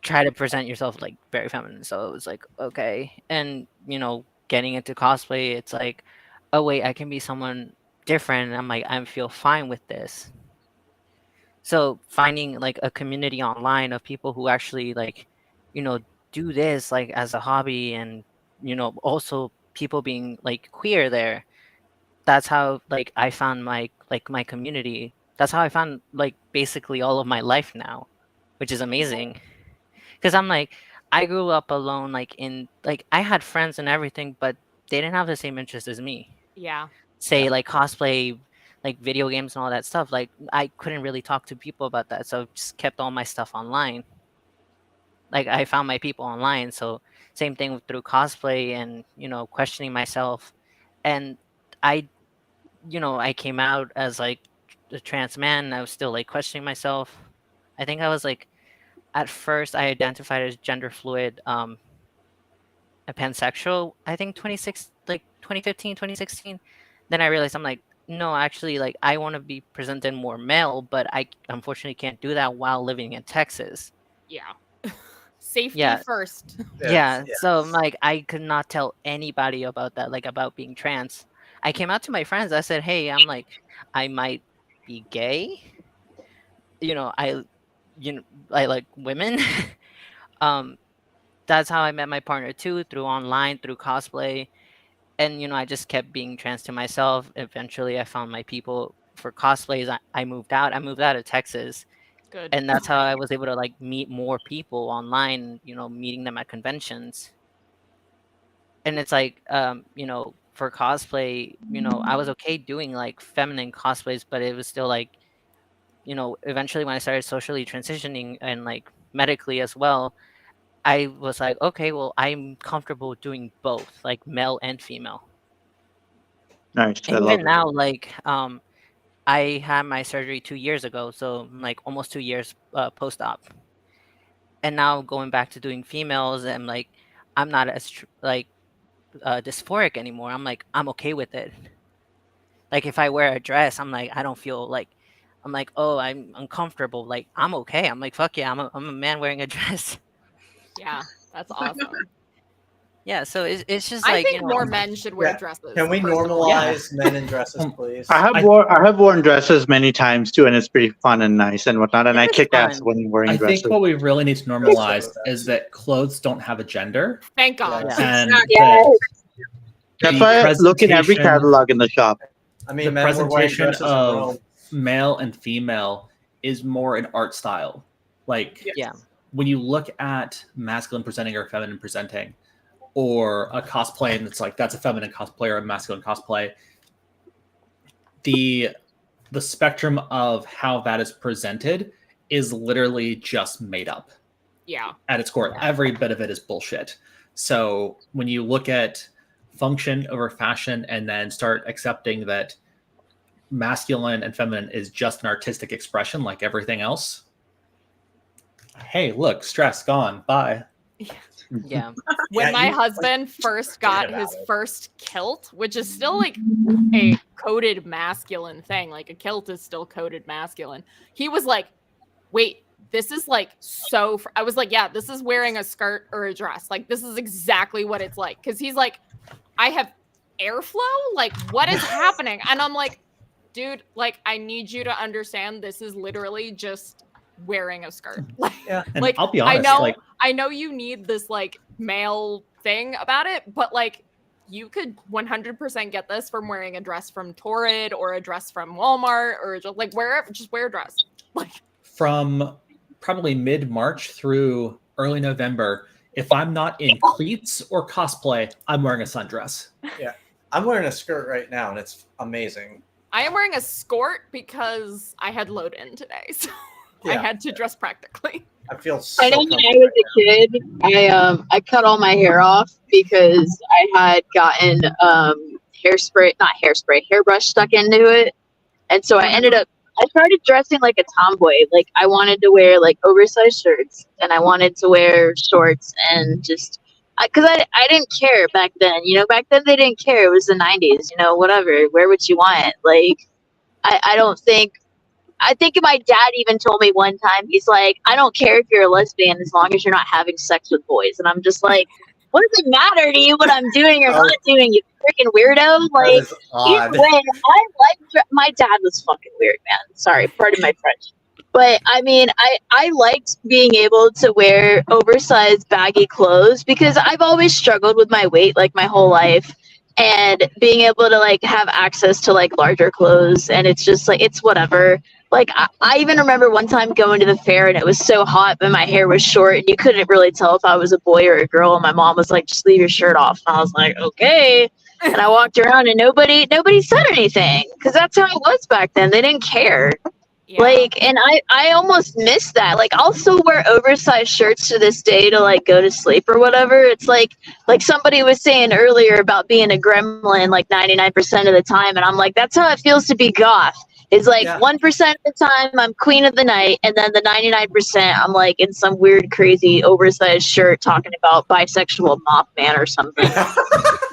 try to present yourself like very feminine. So it was like, okay. And getting into cosplay, it's like, oh wait, I can be someone different. I'm like, I feel fine with this. So finding like a community online of people who actually like do this like as a hobby and also people being like queer there. That's how like I found my community. That's how I found like basically all of my life now, which is amazing. Because I'm like, I grew up alone, like I had friends and everything, but they didn't have the same interests as me. Yeah. Say like cosplay, like video games and all that stuff. Like I couldn't really talk to people about that, so I just kept all my stuff online. Like I found my people online. So same thing through cosplay and questioning myself, and I I came out as like a trans man. And I was still like questioning myself. I think I was like, at first I identified as gender fluid, a pansexual. I think 2015, 2016. Then I realized I'm like, no, actually, like I want to be presented more male, but I unfortunately can't do that while living in Texas. Yeah. Safety first. Yeah. So like I could not tell anybody about that, like about being trans. I came out to my friends. I said, hey, I'm like, I might be gay. I like women. That's how I met my partner too, through online, through cosplay. And I just kept being trans to myself. Eventually I found my people for cosplays. I moved out of Texas. Good. And that's how I was able to like meet more people online, meeting them at conventions. And it's like for cosplay, I was okay doing like feminine cosplays, but it was still like eventually when I started socially transitioning and like medically as well, I was like, okay, well, I'm comfortable doing both, like male and female. Nice. And even now, like, I had my surgery 2 years ago, so like almost 2 years post-op. And now going back to doing females, and like, I'm not as dysphoric anymore. I'm like, I'm okay with it. Like if I wear a dress, I'm like, I don't feel like, I'm like, oh, I'm uncomfortable. Like I'm okay. I'm like, fuck yeah, I'm a man wearing a dress. Yeah, that's awesome. Yeah, so it's just I like think more men should wear dresses. Can we normalize men in dresses, please? I have worn dresses many times too, and it's pretty fun and nice and whatnot. And I kick ass when wearing dresses. I think what we really need to normalize is that clothes don't have a gender. Thank God. And that's why I look in every catalog in the shop. I mean, the presentation of male and female is more an art style. Like, when you look at masculine presenting or feminine presenting, or a cosplay, and it's like that's a feminine cosplay or a masculine cosplay, the spectrum of how that is presented is literally just made up. Yeah. At its core, every bit of it is bullshit. So when you look at function over fashion and then start accepting that masculine and feminine is just an artistic expression like everything else, hey, look, stress gone, bye. Yeah. When my husband first got his first kilt, which is still like a coded masculine thing, like a kilt is still coded masculine, he was like, wait, this is like so I was like, yeah, this is wearing a skirt or a dress. Like this is exactly what it's like. Cause he's like, I have airflow? Like what is happening? And I'm like, dude, like I need you to understand this is literally just wearing a skirt. And like I'll be honest, I know you need this like male thing about it, but like you could 100% get this from wearing a dress from Torrid or a dress from Walmart or just like wherever, just wear a dress. Like from probably mid-March through early November, if I'm not in cleats or cosplay, I'm wearing a sundress. Yeah. I'm wearing a skirt right now and it's amazing. I am wearing a skirt because I had load in today. So I had to dress practically. I feel so I know when I was a kid, I cut all my hair off because I had gotten hairbrush stuck into it. And so I started dressing like a tomboy. Like I wanted to wear like oversized shirts and I wanted to wear shorts and just because I didn't care back then. Back then they didn't care. It was the 90s, whatever. Wear what you want. Like I think my dad even told me one time, he's like, I don't care if you're a lesbian as long as you're not having sex with boys. And I'm just like, what does it matter to you what I'm doing or not doing, you freaking weirdo? Like, either way, my dad was fucking weird, man. Sorry, pardon my French. But I mean, I liked being able to wear oversized baggy clothes because I've always struggled with my weight like my whole life. And being able to like have access to like larger clothes, and it's just like it's whatever. Like I even remember one time going to the fair and it was so hot but my hair was short and you couldn't really tell if I was a boy or a girl, and my mom was like, just leave your shirt off, and I was like, okay. And I walked around and nobody said anything because that's how it was back then. They didn't care. Yeah. Like, and I almost miss that. Like, I'll still wear oversized shirts to this day to like go to sleep or whatever. It's like somebody was saying earlier about being a gremlin like 99% of the time, and I'm like, that's how it feels to be goth. It's like 1% of the time I'm queen of the night, and then the 99% I'm like in some weird, crazy, oversized shirt talking about bisexual Mothman or something.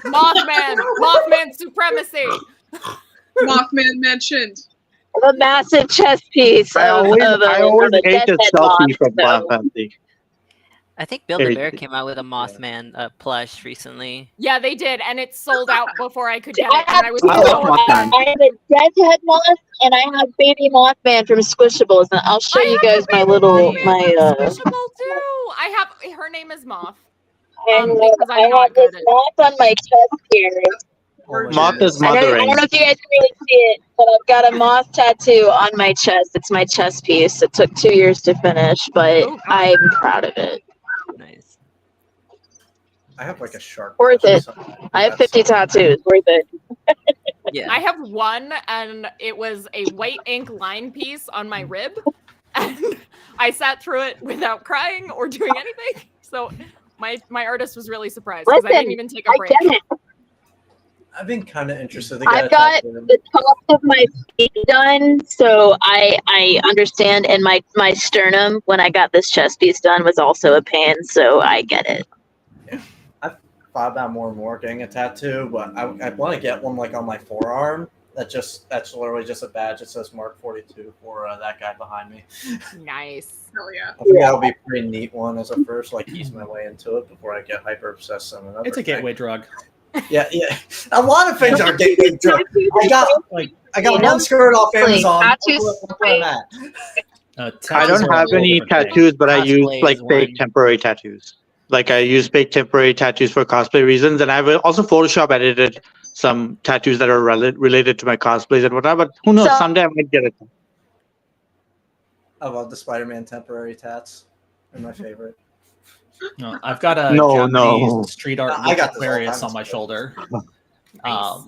Mothman supremacy. Mothman mentioned. A massive chess piece. I always hate the selfie from moth, Final Fantasy. I think Build a Bear came out with a Mothman plush recently. Yeah, they did, and it sold out before I could get it. I have a death head moth, and I have baby Mothman from Squishables, and I'll show you guys my little Squishable too. I have her name is Moth. And because I have this moth on my chest here. Moth is mothering. I don't know if you guys can really see it, but I've got a moth tattoo on my chest. It's my chest piece. It took 2 years to finish, but I'm proud of it. Nice. I have like a shark. Worth it. I have 50 tattoos. Worth it. Yeah. I have one, and it was a white ink line piece on my rib, and I sat through it without crying or doing anything. So my artist was really surprised because I didn't even take a break. I get it. I've been kind of interested to get I've got the top of my feet done, so I understand, and my sternum when I got this chest piece done was also a pain, so I get it. Yeah. I've thought about more and more getting a tattoo, but I want to get one like on my forearm. That's literally just a badge that says Mark 42 for that guy behind me. Nice. Hell yeah. I think that would be a pretty neat one as a first, like ease my way into it before I get hyper obsessed on another. It's a gateway drug. Yeah. A lot of things are gateway drug. I got one skirt off Amazon. I don't have any tattoos, but I use like fake temporary tattoos. Like I use fake temporary tattoos for cosplay reasons, and I've also Photoshop edited some tattoos that are related to my cosplays and whatnot. But who knows? Someday I might get it. I love the Spider-Man temporary tats. They're my favorite. No, I've got a Japanese street art Aquarius on my shoulder. Nice.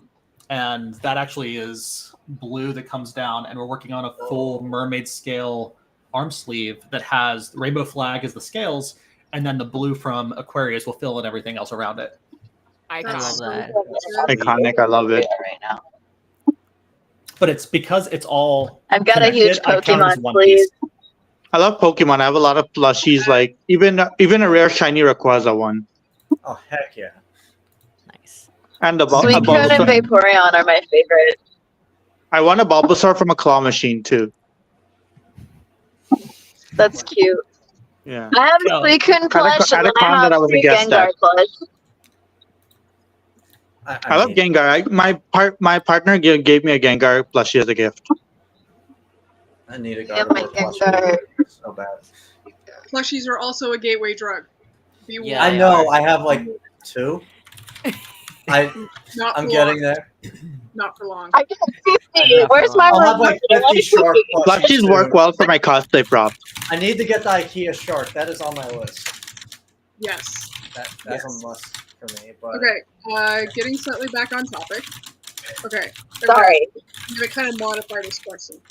And that actually is blue that comes down, and we're working on a full mermaid scale arm sleeve that has the rainbow flag as the scales, and then the blue from Aquarius will fill in everything else around it. I love that. Iconic. I love it. Right now. But it's because it's all. I've got a huge Pokemon sleeve. I love Pokemon. I have a lot of plushies, like even a rare shiny Rayquaza one. Oh heck yeah! Nice. And the Suicune and Vaporeon are my favorite. I want a Bulbasaur from a claw machine too. That's cute. Yeah. I have a Suicune plush and then I have 3 Gengar plush. I love Gengar. My partner gave me a Gengar plushie as a gift. I need a Gardevoir plushie. So bad. Plushies are also a gateway drug. Yeah, I know. I have like 2. I'm getting there. Not for long. I got 50. Where's my I'll have like 50 shark plushies work well for my cosplay props. I need to get the IKEA shark. That is on my list. Yes. That's a must for me. But Okay. Getting slightly back on topic. Okay. Sorry. I'm going to kind of modify this question.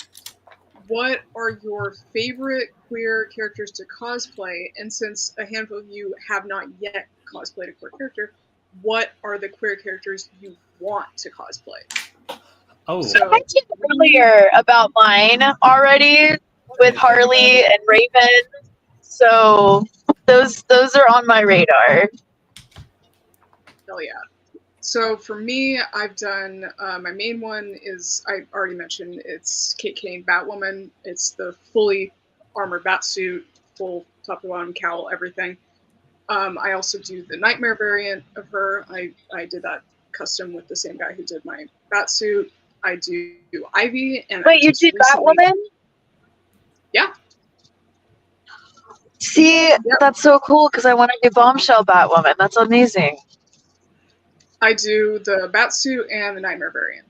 What are your favorite queer characters to cosplay? And since a handful of you have not yet cosplayed a queer character, what are the queer characters you want to cosplay? Oh, I mentioned earlier about mine already with Harley and Raven, so those are on my radar. Hell yeah. So for me, I've done, my main one is, I already mentioned, it's Kate Kane Batwoman. It's the fully armored batsuit, full top to bottom cowl, everything. I also do the Nightmare variant of her. I did that custom with the same guy who did my batsuit. I do Ivy. And wait, you did Batwoman? Yeah. See, that's so cool because I want to do Bombshell Batwoman. That's amazing. I do the Batsuit and the Nightmare variant.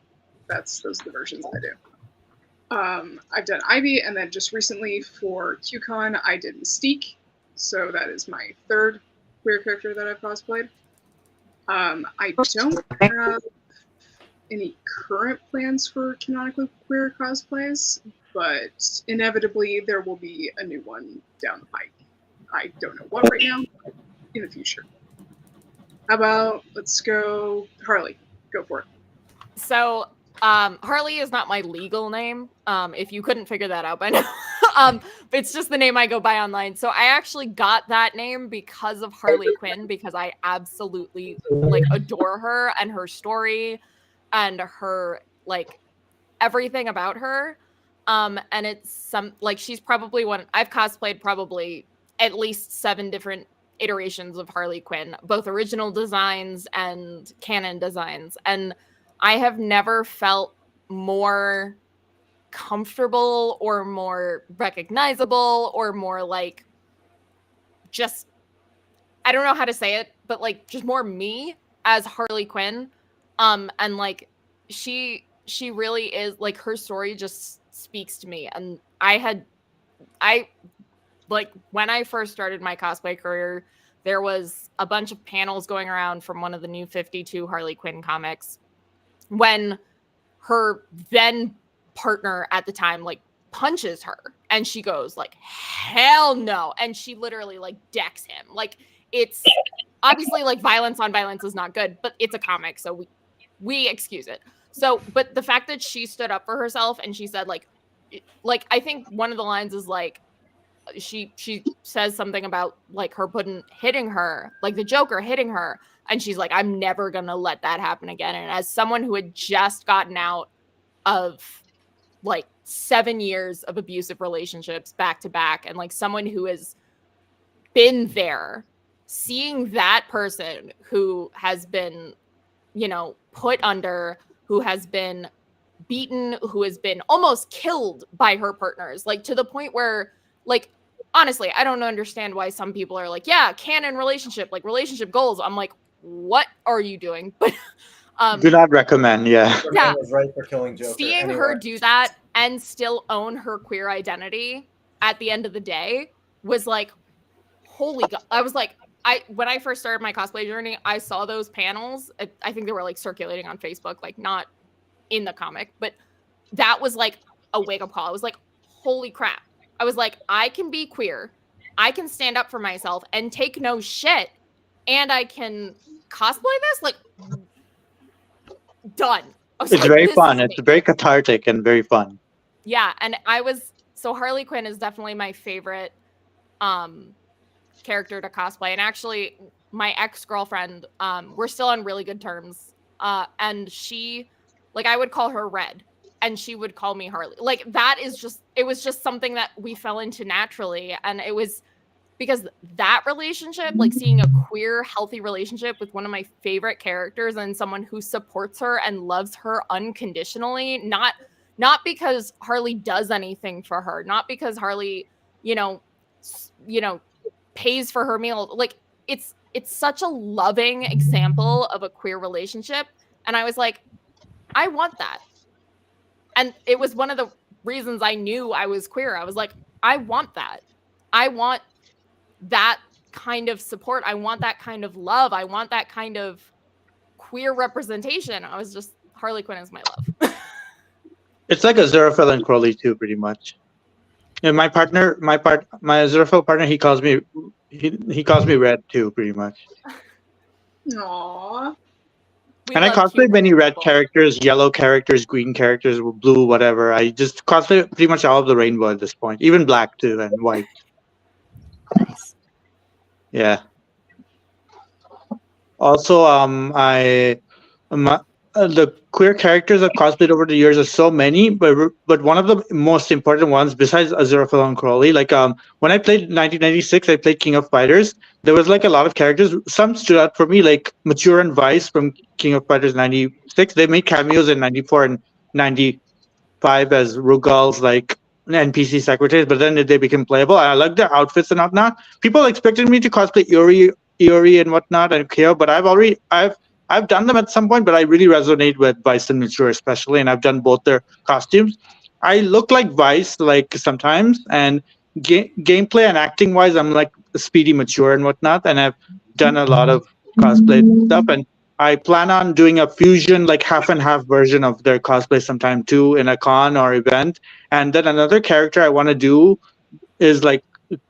Those are the versions I do. I've done Ivy, and then just recently for QCon, I did Mystique. So that is my third queer character that I've cosplayed. I don't have any current plans for canonically queer cosplays, but inevitably there will be a new one down the pike. I don't know what right now, but in the future. How about, let's go, Harley, go for it. So, Harley is not my legal name, if you couldn't figure that out by now. It's just the name I go by online. So I actually got that name because of Harley Quinn, because I absolutely like adore her and her story and her like everything about her. And it's she's probably I've cosplayed probably at least 7 different iterations of Harley Quinn, both original designs and canon designs. And I have never felt more comfortable or more recognizable or more like just, I don't know how to say it, but like just more me as Harley Quinn. And like she really is, like, her story just speaks to me. And I like, when I first started my cosplay career, there was a bunch of panels going around from one of the New 52 Harley Quinn comics when her then partner at the time like punches her and she goes like, hell no. And she literally like decks him. Like, it's obviously like violence on violence is not good, but it's a comic, so we excuse it. So, but the fact that she stood up for herself and she said like I think one of the lines is like, she says something about like her hitting her, like the Joker hitting her, and she's like, I'm never gonna let that happen again. And as someone who had just gotten out of like 7 years of abusive relationships back to back, and like someone who has been there, seeing that person who has been, you know, put under, who has been beaten, who has been almost killed by her partners, like to the point where, like, honestly, I don't understand why some people are like, yeah, canon relationship, like relationship goals. I'm like, what are you doing? But do not recommend. Yeah. Was right for killing Joker. Seeing her do that and still own her queer identity at the end of the day was like, holy God. I was like, when I first started my cosplay journey, I saw those panels. I think they were like circulating on Facebook, like not in the comic, but that was like a wake up call. I was like, holy crap. I was like, I can be queer. I can stand up for myself and take no shit. And I can cosplay this? Like, done. It's very fun. It's very cathartic and very fun. Yeah. And so Harley Quinn is definitely my favorite character to cosplay. And actually, my ex-girlfriend, we're still on really good terms. And she, like, I would call her Red. And she would call me Harley. Like, it was just something that we fell into naturally. And it was because that relationship, like seeing a queer, healthy relationship with one of my favorite characters and someone who supports her and loves her unconditionally, not because Harley does anything for her, not because Harley, you know, pays for her meal. Like, it's such a loving example of a queer relationship. And I was like, I want that. And it was one of the reasons I knew I was queer. I was like, I want that. I want that kind of support. I want that kind of love. I want that kind of queer representation. I was just, Harley Quinn is my love. It's like a Aziraphale and Crowley too, pretty much. And my Aziraphale partner, he calls me Red too, pretty much. Aww. And I cosplay many red characters, yellow characters, green characters, blue, whatever. I just cosplay pretty much all of the rainbow at this point, even black too and white. Nice. Yeah. Also, the queer characters I've cosplayed over the years are so many, but one of the most important ones, besides Aziraphale and Crowley, like when I played 1996, I played King of Fighters. There was like a lot of characters. Some stood out for me, like Mature and Vice from King of Fighters 96. They made cameos in 94 and 95 as Rugal's like NPC secretaries, but then they became playable. I like their outfits and whatnot. People expected me to cosplay Iori and whatnot and Kyo, but I've done them at some point, but I really resonate with Vice and Mature especially, and I've done both their costumes. I look like Vice like sometimes, and gameplay and acting wise, I'm like Speedy Mature and whatnot, and I've done a lot of cosplay stuff, and I plan on doing a fusion, like half and half version of their cosplay sometime too in a con or event. And then another character I want to do is like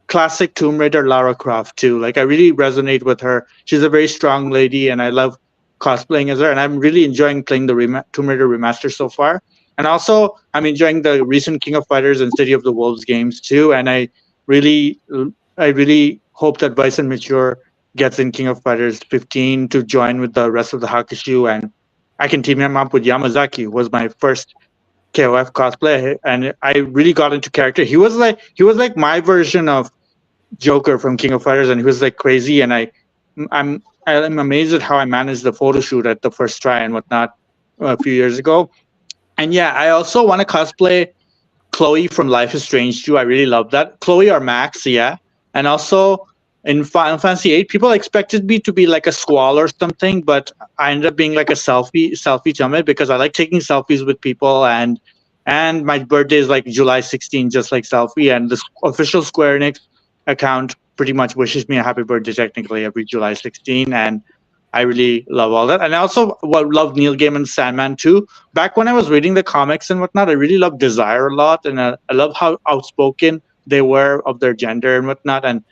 classic Tomb Raider Lara Croft too. Like I really resonate with her. She's a very strong lady, and I love cosplaying as her. And I'm really enjoying playing the Tomb Raider remaster so far. And also, I'm enjoying the recent King of Fighters and City of the Wolves games too. And I really hope that Vice and Mature gets in King of Fighters 15 to join with the rest of the Hakushu, and I can team him up with Yamazaki, who was my first KOF cosplay, and I really got into character. He was like my version of Joker from King of Fighters, and he was like crazy, and I'm amazed at how I managed the photo shoot at the first try and whatnot a few years ago. And yeah, I also want to cosplay Chloe from Life is Strange too. I really love that. Chloe or Max, yeah. And also in Final Fantasy VIII, people expected me to be like a Squall or something, but I ended up being like a selfie chummet because I like taking selfies with people, and my birthday is like July 16, just like Selfie, and the official Square Enix account pretty much wishes me a happy birthday technically every July 16, and I really love all that. And I also love Neil Gaiman's Sandman too. Back when I was reading the comics and whatnot, I really loved Desire a lot, and I love how outspoken they were of their gender and whatnot, and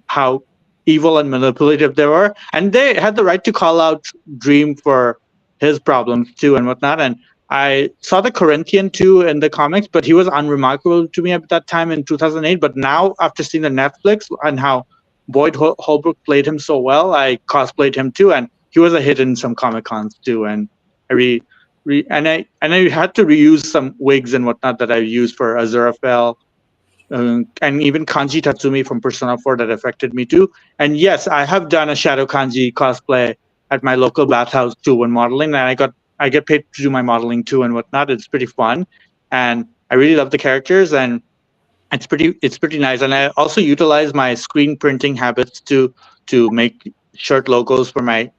how evil and manipulative they were. And they had the right to call out Dream for his problems too and whatnot. And I saw the Corinthian too in the comics, but he was unremarkable to me at that time in 2008. But now, after seeing the Netflix and how Boyd Holbrook played him so well, I cosplayed him too, and he was a hit in some Comic Cons too. And I I had to reuse some wigs and whatnot that I used for Azuraphale, and even Kanji Tatsumi from Persona 4 that affected me too. And yes, I have done a Shadow Kanji cosplay at my local bathhouse too when modeling, and I get paid to do my modeling too and whatnot. It's pretty fun, and I really love the characters, and it's pretty nice. And I also utilize my screen printing habits to make shirt logos for my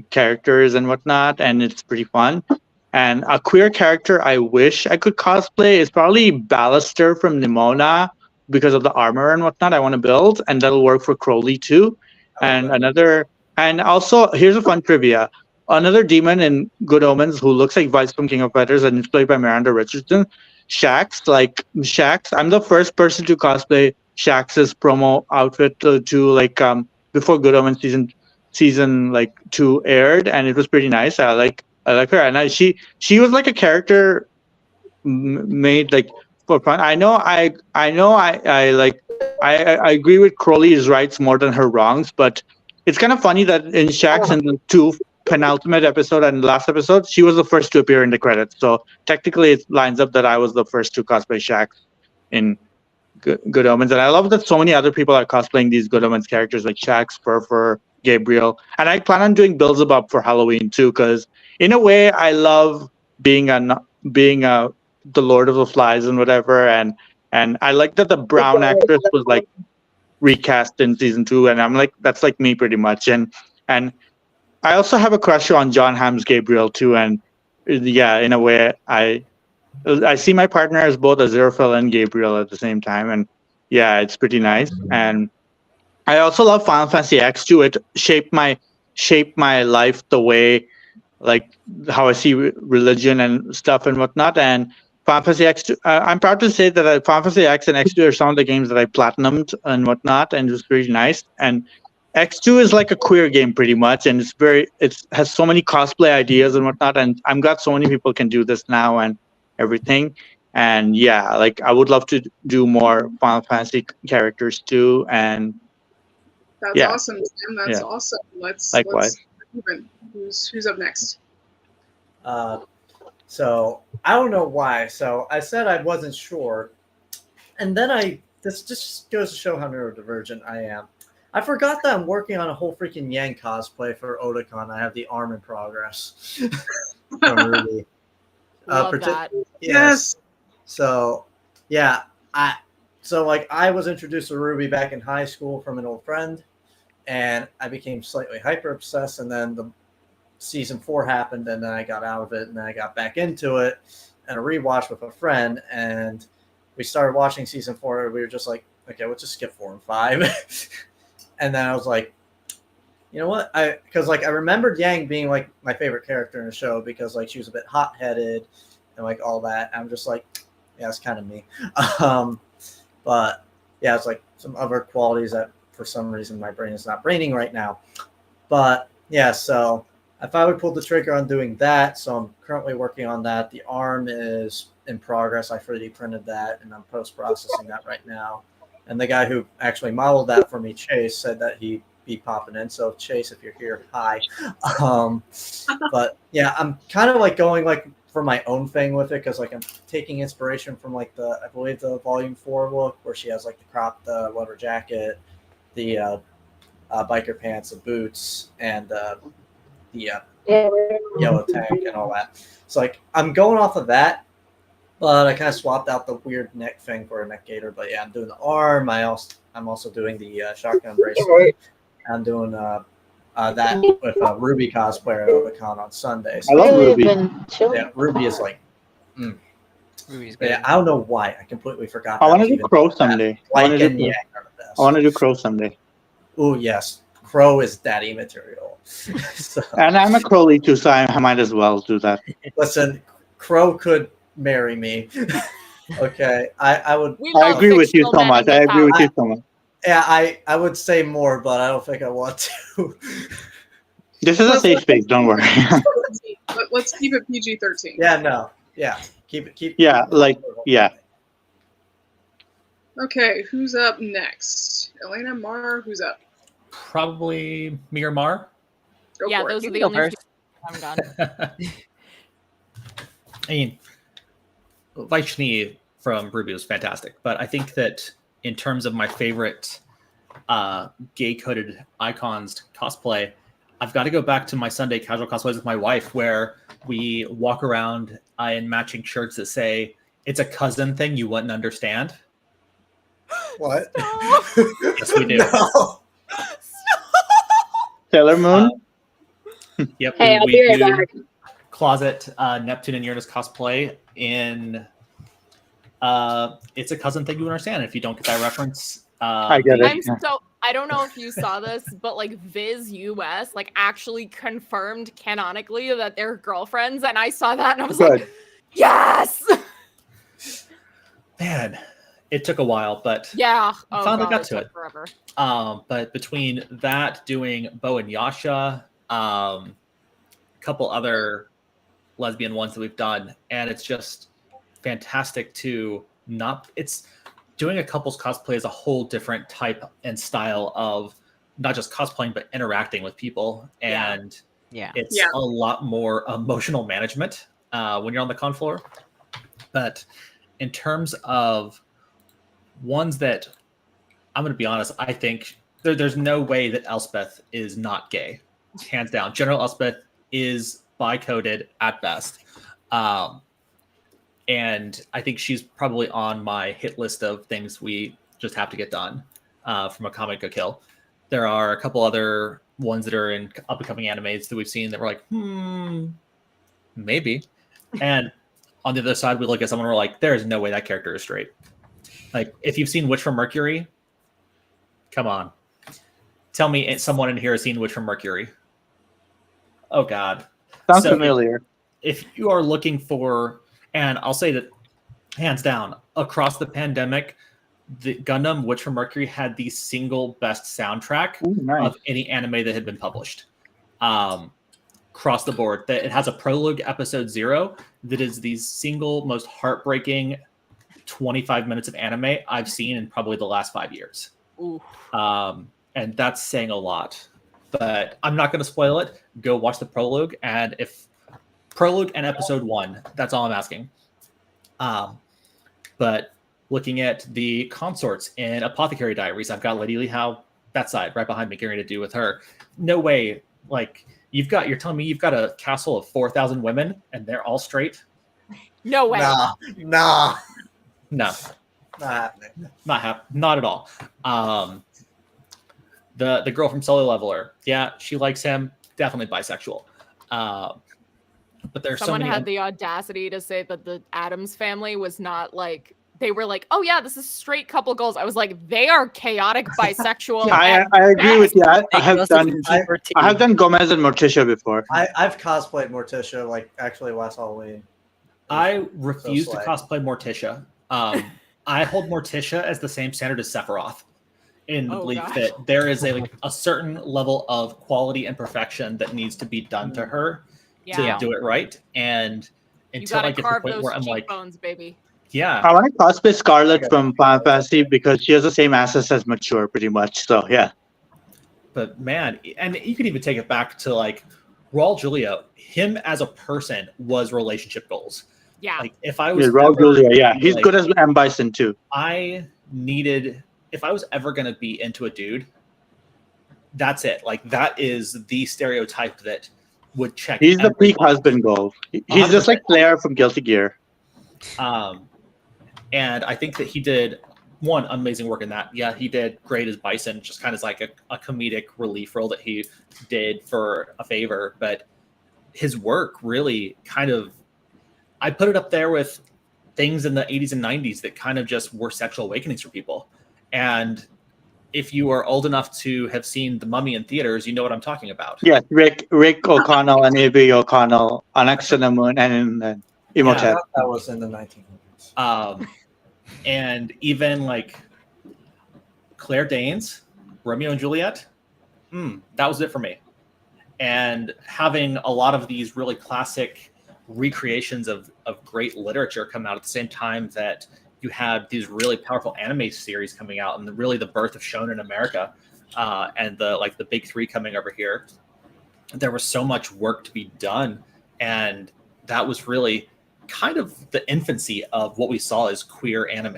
characters and whatnot, and it's pretty fun. And a queer character I wish I could cosplay is probably Ballister from Nimona, because of the armor and whatnot I want to build, and that'll work for Crowley too. And also here's a fun trivia. Another demon in Good Omens who looks like Vice from King of Fighters and is played by Miranda Richardson, Shax. I'm the first person to cosplay Shax's promo outfit before Good Omens season like 2 aired, and it was pretty nice. I like her, and she was like a character made like for fun. I agree with Crowley's rights more than her wrongs, but it's kind of funny that in Shax in the 2 penultimate episode and last episode, she was the first to appear in the credits. So technically, it lines up that I was the first to cosplay Shax in Good Omens, and I love that so many other people are cosplaying these Good Omens characters like Shax, Furfur, Gabriel, and I plan on doing Beelzebub for Halloween too, because in a way, I love being the Lord of the Flies and whatever, and I like that the brown actress was like recast in season 2, and I'm like, that's like me pretty much. And I also have a crush on John Hamm's Gabriel too, and yeah, in a way, I see my partner as both Aziraphale and Gabriel at the same time, and yeah, it's pretty nice. And I also love Final Fantasy X too. It shaped my life the way, like how I see religion and stuff and whatnot. And Final Fantasy X, I'm proud to say that Final Fantasy X and X2 are some of the games that I platinumed and whatnot, and it was pretty nice. And X2 is like a queer game pretty much, and it has so many cosplay ideas and whatnot, and I'm glad so many people can do this now and everything. And yeah, like I would love to do more Final Fantasy characters too. And that's awesome, Tim. That's awesome. Likewise. Who's up next? So I don't know why. So I said I wasn't sure, and then this just goes to show how neurodivergent I am. I forgot that I'm working on a whole freaking Yang cosplay for Otakon. I have the arm in progress. Love that. Yes. So, yeah, I was introduced to Ruby back in high school from an old friend, and I became slightly hyper obsessed. And then the season 4 happened, and then I got out of it, and then I got back into it, and a rewatch with a friend, and we started watching season 4. And we were just like, okay, let's just skip 4 and 5. And then I was like, you know what? Because I remembered Yang being like my favorite character in the show because like she was a bit hot headed and like all that. I'm just like, yeah, it's kind of me. But yeah, it's like some other qualities that for some reason my brain is not braining right now. But yeah, so if I would pull the trigger on doing that, so I'm currently working on that. The arm is in progress. I 3D printed that and I'm post-processing that right now. And the guy who actually modeled that for me, Chase, said that he'd be popping in. So Chase, if you're here, hi. But yeah, I'm kind of like going like for my own thing with it because like I'm taking inspiration from like I believe the volume 4 look where she has like the cropped leather jacket, the biker pants, the boots, and the yellow tank and all that. So like I'm going off of that, but I kind of swapped out the weird neck thing for a neck gaiter. But yeah, I'm doing the arm. I'm also doing the shotgun bracelet. I'm doing that with Ruby cosplayer at the con on Sunday. So I love Ruby. Yeah, Ruby is like, Ruby's good. yeah. I don't know why I completely forgot. I want to do Crow someday. I want to do Crow someday. Oh yes, Crow is daddy material. So, and I'm a Crowley too, so I might as well do that. Listen, Crow could marry me. Okay, I would. I agree with you so much. Yeah, I would say more, but I don't think I want to. This is a safe space. Don't worry. Let's keep it PG-13. Yeah, no. Yeah, keep. Yeah, yeah. Okay, who's up next? Elena, Mar, who's up? Probably me or Mar. Go yeah, for those it. are the only two I'm done. I mean, Vaishni from Ruby was fantastic, but I think that in terms of my favorite gay-coded icons cosplay, I've got to go back to my Sunday casual cosplays with my wife, where we walk around in matching shirts that say, "It's a cousin thing you wouldn't understand." What? Yes, we do. No. Sailor Moon? Yep. Hey, I'll be right back. Closet Neptune and Uranus cosplay in it's a cousin thing you understand. If you don't get that reference, I get it. I don't know if you saw this, but like Viz US like actually confirmed canonically that they're girlfriends, and I saw that and I was like, yes. Man, it took a while, but yeah, finally got to it. Forever. But between that, doing Bo and Yasha, a couple other lesbian ones that we've done, and it's just fantastic to it's doing a couples cosplay is a whole different type and style of not just cosplaying but interacting with people, and it's a lot more emotional management when you're on the con floor. But in terms of ones that I'm going to be honest, I think there's no way that Elspeth is not gay, hands down. General Elspeth is bi-coded at best. And I think she's probably on my hit list of things we just have to get done from a comic to kill. There are a couple other ones that are in up-and-coming animes that we've seen that we're like, maybe. And on the other side, we look at someone and we're like, there's no way that character is straight. Like, if you've seen Witch from Mercury, come on. Tell me someone in here has seen Witch from Mercury. Oh, God. Sounds familiar. If you are looking for... And I'll say that, hands down, across the pandemic, the Gundam Witch from Mercury had the single best soundtrack of any anime that had been published. Across the board. It has a prologue episode 0 that is the single most heartbreaking 25 minutes of anime I've seen in probably the last 5 years. And that's saying a lot. But I'm not going to spoil it. Go watch the prologue, and if prologue and episode 1, that's all I'm asking. But looking at the consorts in Apothecary Diaries, I've got Lady Li Hao, that side, right behind me, getting to do with her. No way. Like, you're telling me you've got a castle of 4,000 women and they're all straight? No way. Nah. No. happening. Not at all. The girl from Solo Leveler, yeah, she likes him. Definitely bisexual. But there's Someone so many. had the audacity to say that the Addams family was not like. They were like, oh yeah, this is straight couple goals. I was like, they are chaotic bisexual. I agree with you. I have done Gomez and Morticia before. I've cosplayed Morticia like actually last Halloween. I refuse to cosplay Morticia. I hold Morticia as the same standard as Sephiroth, in the belief that there is a certain level of quality and perfection that needs to be done to her to do it right. And until I get to the point where I'm like, baby. Yeah. I want to cosplay Scarlet from Final Fantasy because she has the same assets as Mature, pretty much. So, yeah. But, man, and you could even take it back to, like, Raul Julia. Him as a person was relationship goals. Yeah. Like, if I was... Raul Julia, yeah. He's good as M. Bison, too. If I was ever going to be into a dude, that's it. Like, that is the stereotype that would check. He's the peak husband goal. He's 100%. Just like Claire from Guilty Gear. And I think that he did one amazing work in that. Yeah, he did great as Bison, just kind of like a comedic relief role that he did for a favor. But his work really kind of, I put it up there with things in the 80s and 90s that kind of just were sexual awakenings for people. And if you are old enough to have seen The Mummy in theaters, you know what I'm talking about. Yes, Rick O'Connell and A.B. O'Connell on X on the Moon and in Imhotep. That was in the 1900s. And even like Claire Danes, Romeo and Juliet, that was it for me. And having a lot of these really classic recreations of great literature come out at the same time that you had these really powerful anime series coming out, and really the birth of Shonen America, and the big three coming over here. There was so much work to be done, and that was really kind of the infancy of what we saw as queer anime.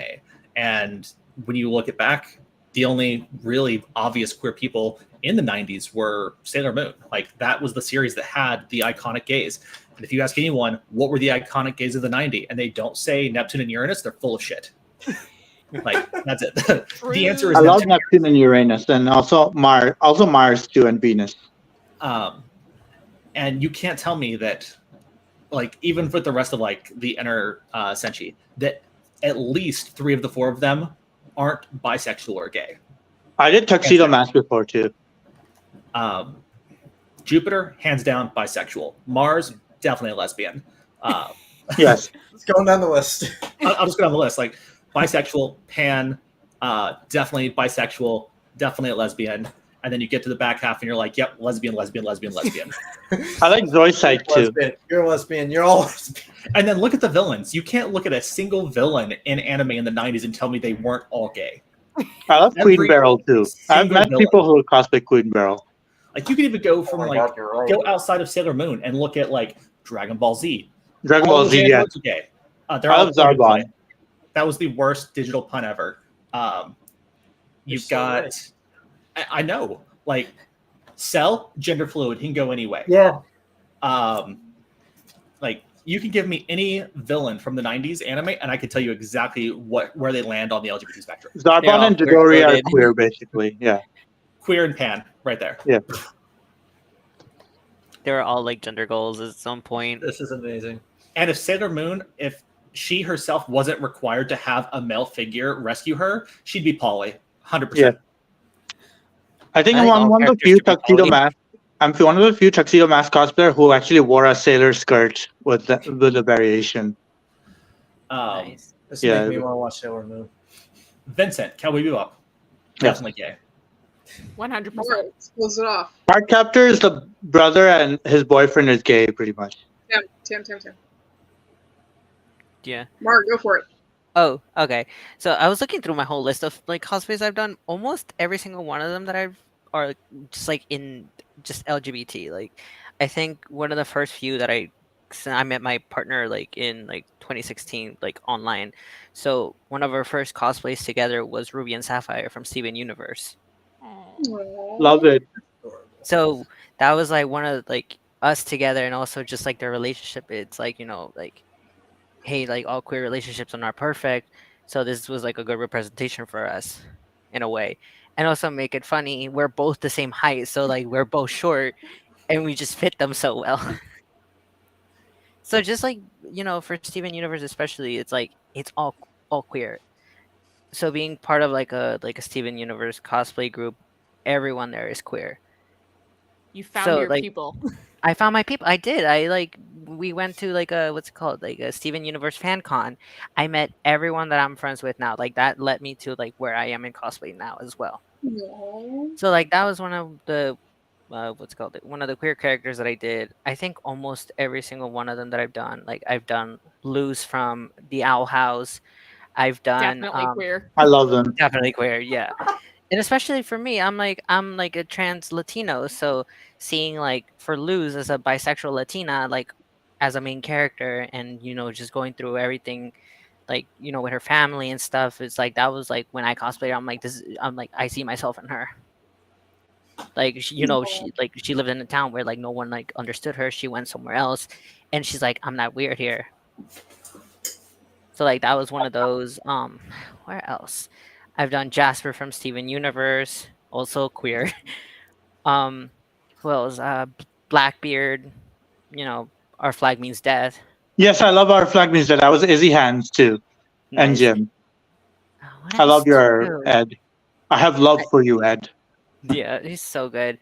And when you look it back, the only really obvious queer people in the 90s were Sailor Moon. Like, that was the series that had the iconic gays. And if you ask anyone, what were the iconic gays of the 90s? And they don't say Neptune and Uranus, they're full of shit. Like, that's it. The answer is I love Neptune and Uranus, and also Mars too, and Venus. And you can't tell me that, like, even with the rest of like the inner Senshi, that at least 3 of the 4 of them aren't bisexual or gay. I did Tuxedo Mask before too. Jupiter, hands down, bisexual. Mars, definitely a lesbian. Yes. Let's go down the list. I'll just go down the list. Like, bisexual, pan, definitely bisexual, definitely a lesbian. And then you get to the back half and you're like, yep, lesbian. I like Zoisite too. You're a lesbian. You're all lesbian. And then look at the villains. You can't look at a single villain in anime in the 90s and tell me they weren't all gay. I love Queen Beryl too. I've met people who cosplay Queen Beryl. Like, you could even go from go outside of Sailor Moon and look at like Dragon Ball Z. Dragon Ball Z, yeah. Gay. They're all Zarbon. That was the worst digital pun ever. You've got, I know, like, Cell, gender fluid, he can go anyway. Yeah. Like, you can give me any villain from the 90s anime, and I can tell you exactly where they land on the LGBT spectrum. Zarbon and Midoriya are queer, basically. Yeah. Queer and pan, right there. Yeah. They're all like gender goals at some point. This is amazing. And if Sailor Moon, if she herself wasn't required to have a male figure rescue her, she'd be poly, 100%. Yeah. I think I'm one of the few Tuxedo Mask. I'm one of the few Tuxedo Mask cosplayer who actually wore a sailor skirt with the variation. Nice. This made me want to watch Sailor Moon. Vincent, Cowboy Bebop, definitely gay. 100%. Let's close it off. Card Captor is the brother, and his boyfriend is gay, pretty much. Tim. Yeah. Mark, go for it. Oh, okay. So I was looking through my whole list of like cosplays I've done. Almost every single one of them that I've are just like in just LGBT. Like, I think one of the first few that I met my partner like in like 2016, like online. So one of our first cosplays together was Ruby and Sapphire from Steven Universe. Love it. So that was like one of like us together, and also just like their relationship. It's like, you know, like, hey, like all queer relationships are not perfect, So this was like a good representation for us in a way. And also make it funny, we're both the same height, so like we're both short and we just fit them so well. So just like, for Steven Universe especially, it's like it's all queer. So being part of like a Steven Universe cosplay group, everyone there is queer. You found So your like people. I found my people. I did. We went to like a what's it called? Like a Steven Universe fan con. I met everyone that I'm friends with now. Like that led me to like where I am in cosplay now as well. Aww. So like that was one of the what's it called? One of the queer characters that I did. I think almost every single one of them that I've done. Like I've done Luz from the Owl House. I've done Definitely queer. I love them. definitely queer, yeah. And especially for me, I'm like a trans Latino, so seeing like for Luz as a bisexual Latina, like as a main character, and just going through everything, like with her family and stuff, it's like that was like when I cosplayed, I'm like I see myself in her. Like she lived in a town where like no one like understood her. She went somewhere else, and she's like, I'm not weird here. So like that was one of those. Where else? I've done Jasper from Steven Universe, also queer. Who else? Blackbeard. Our flag means death. Yes, I love Our Flag Means That. I was Izzy Hands too, and Nice. Jim. What I love else your too? Ed. I have love for you, Ed. Yeah, he's so good.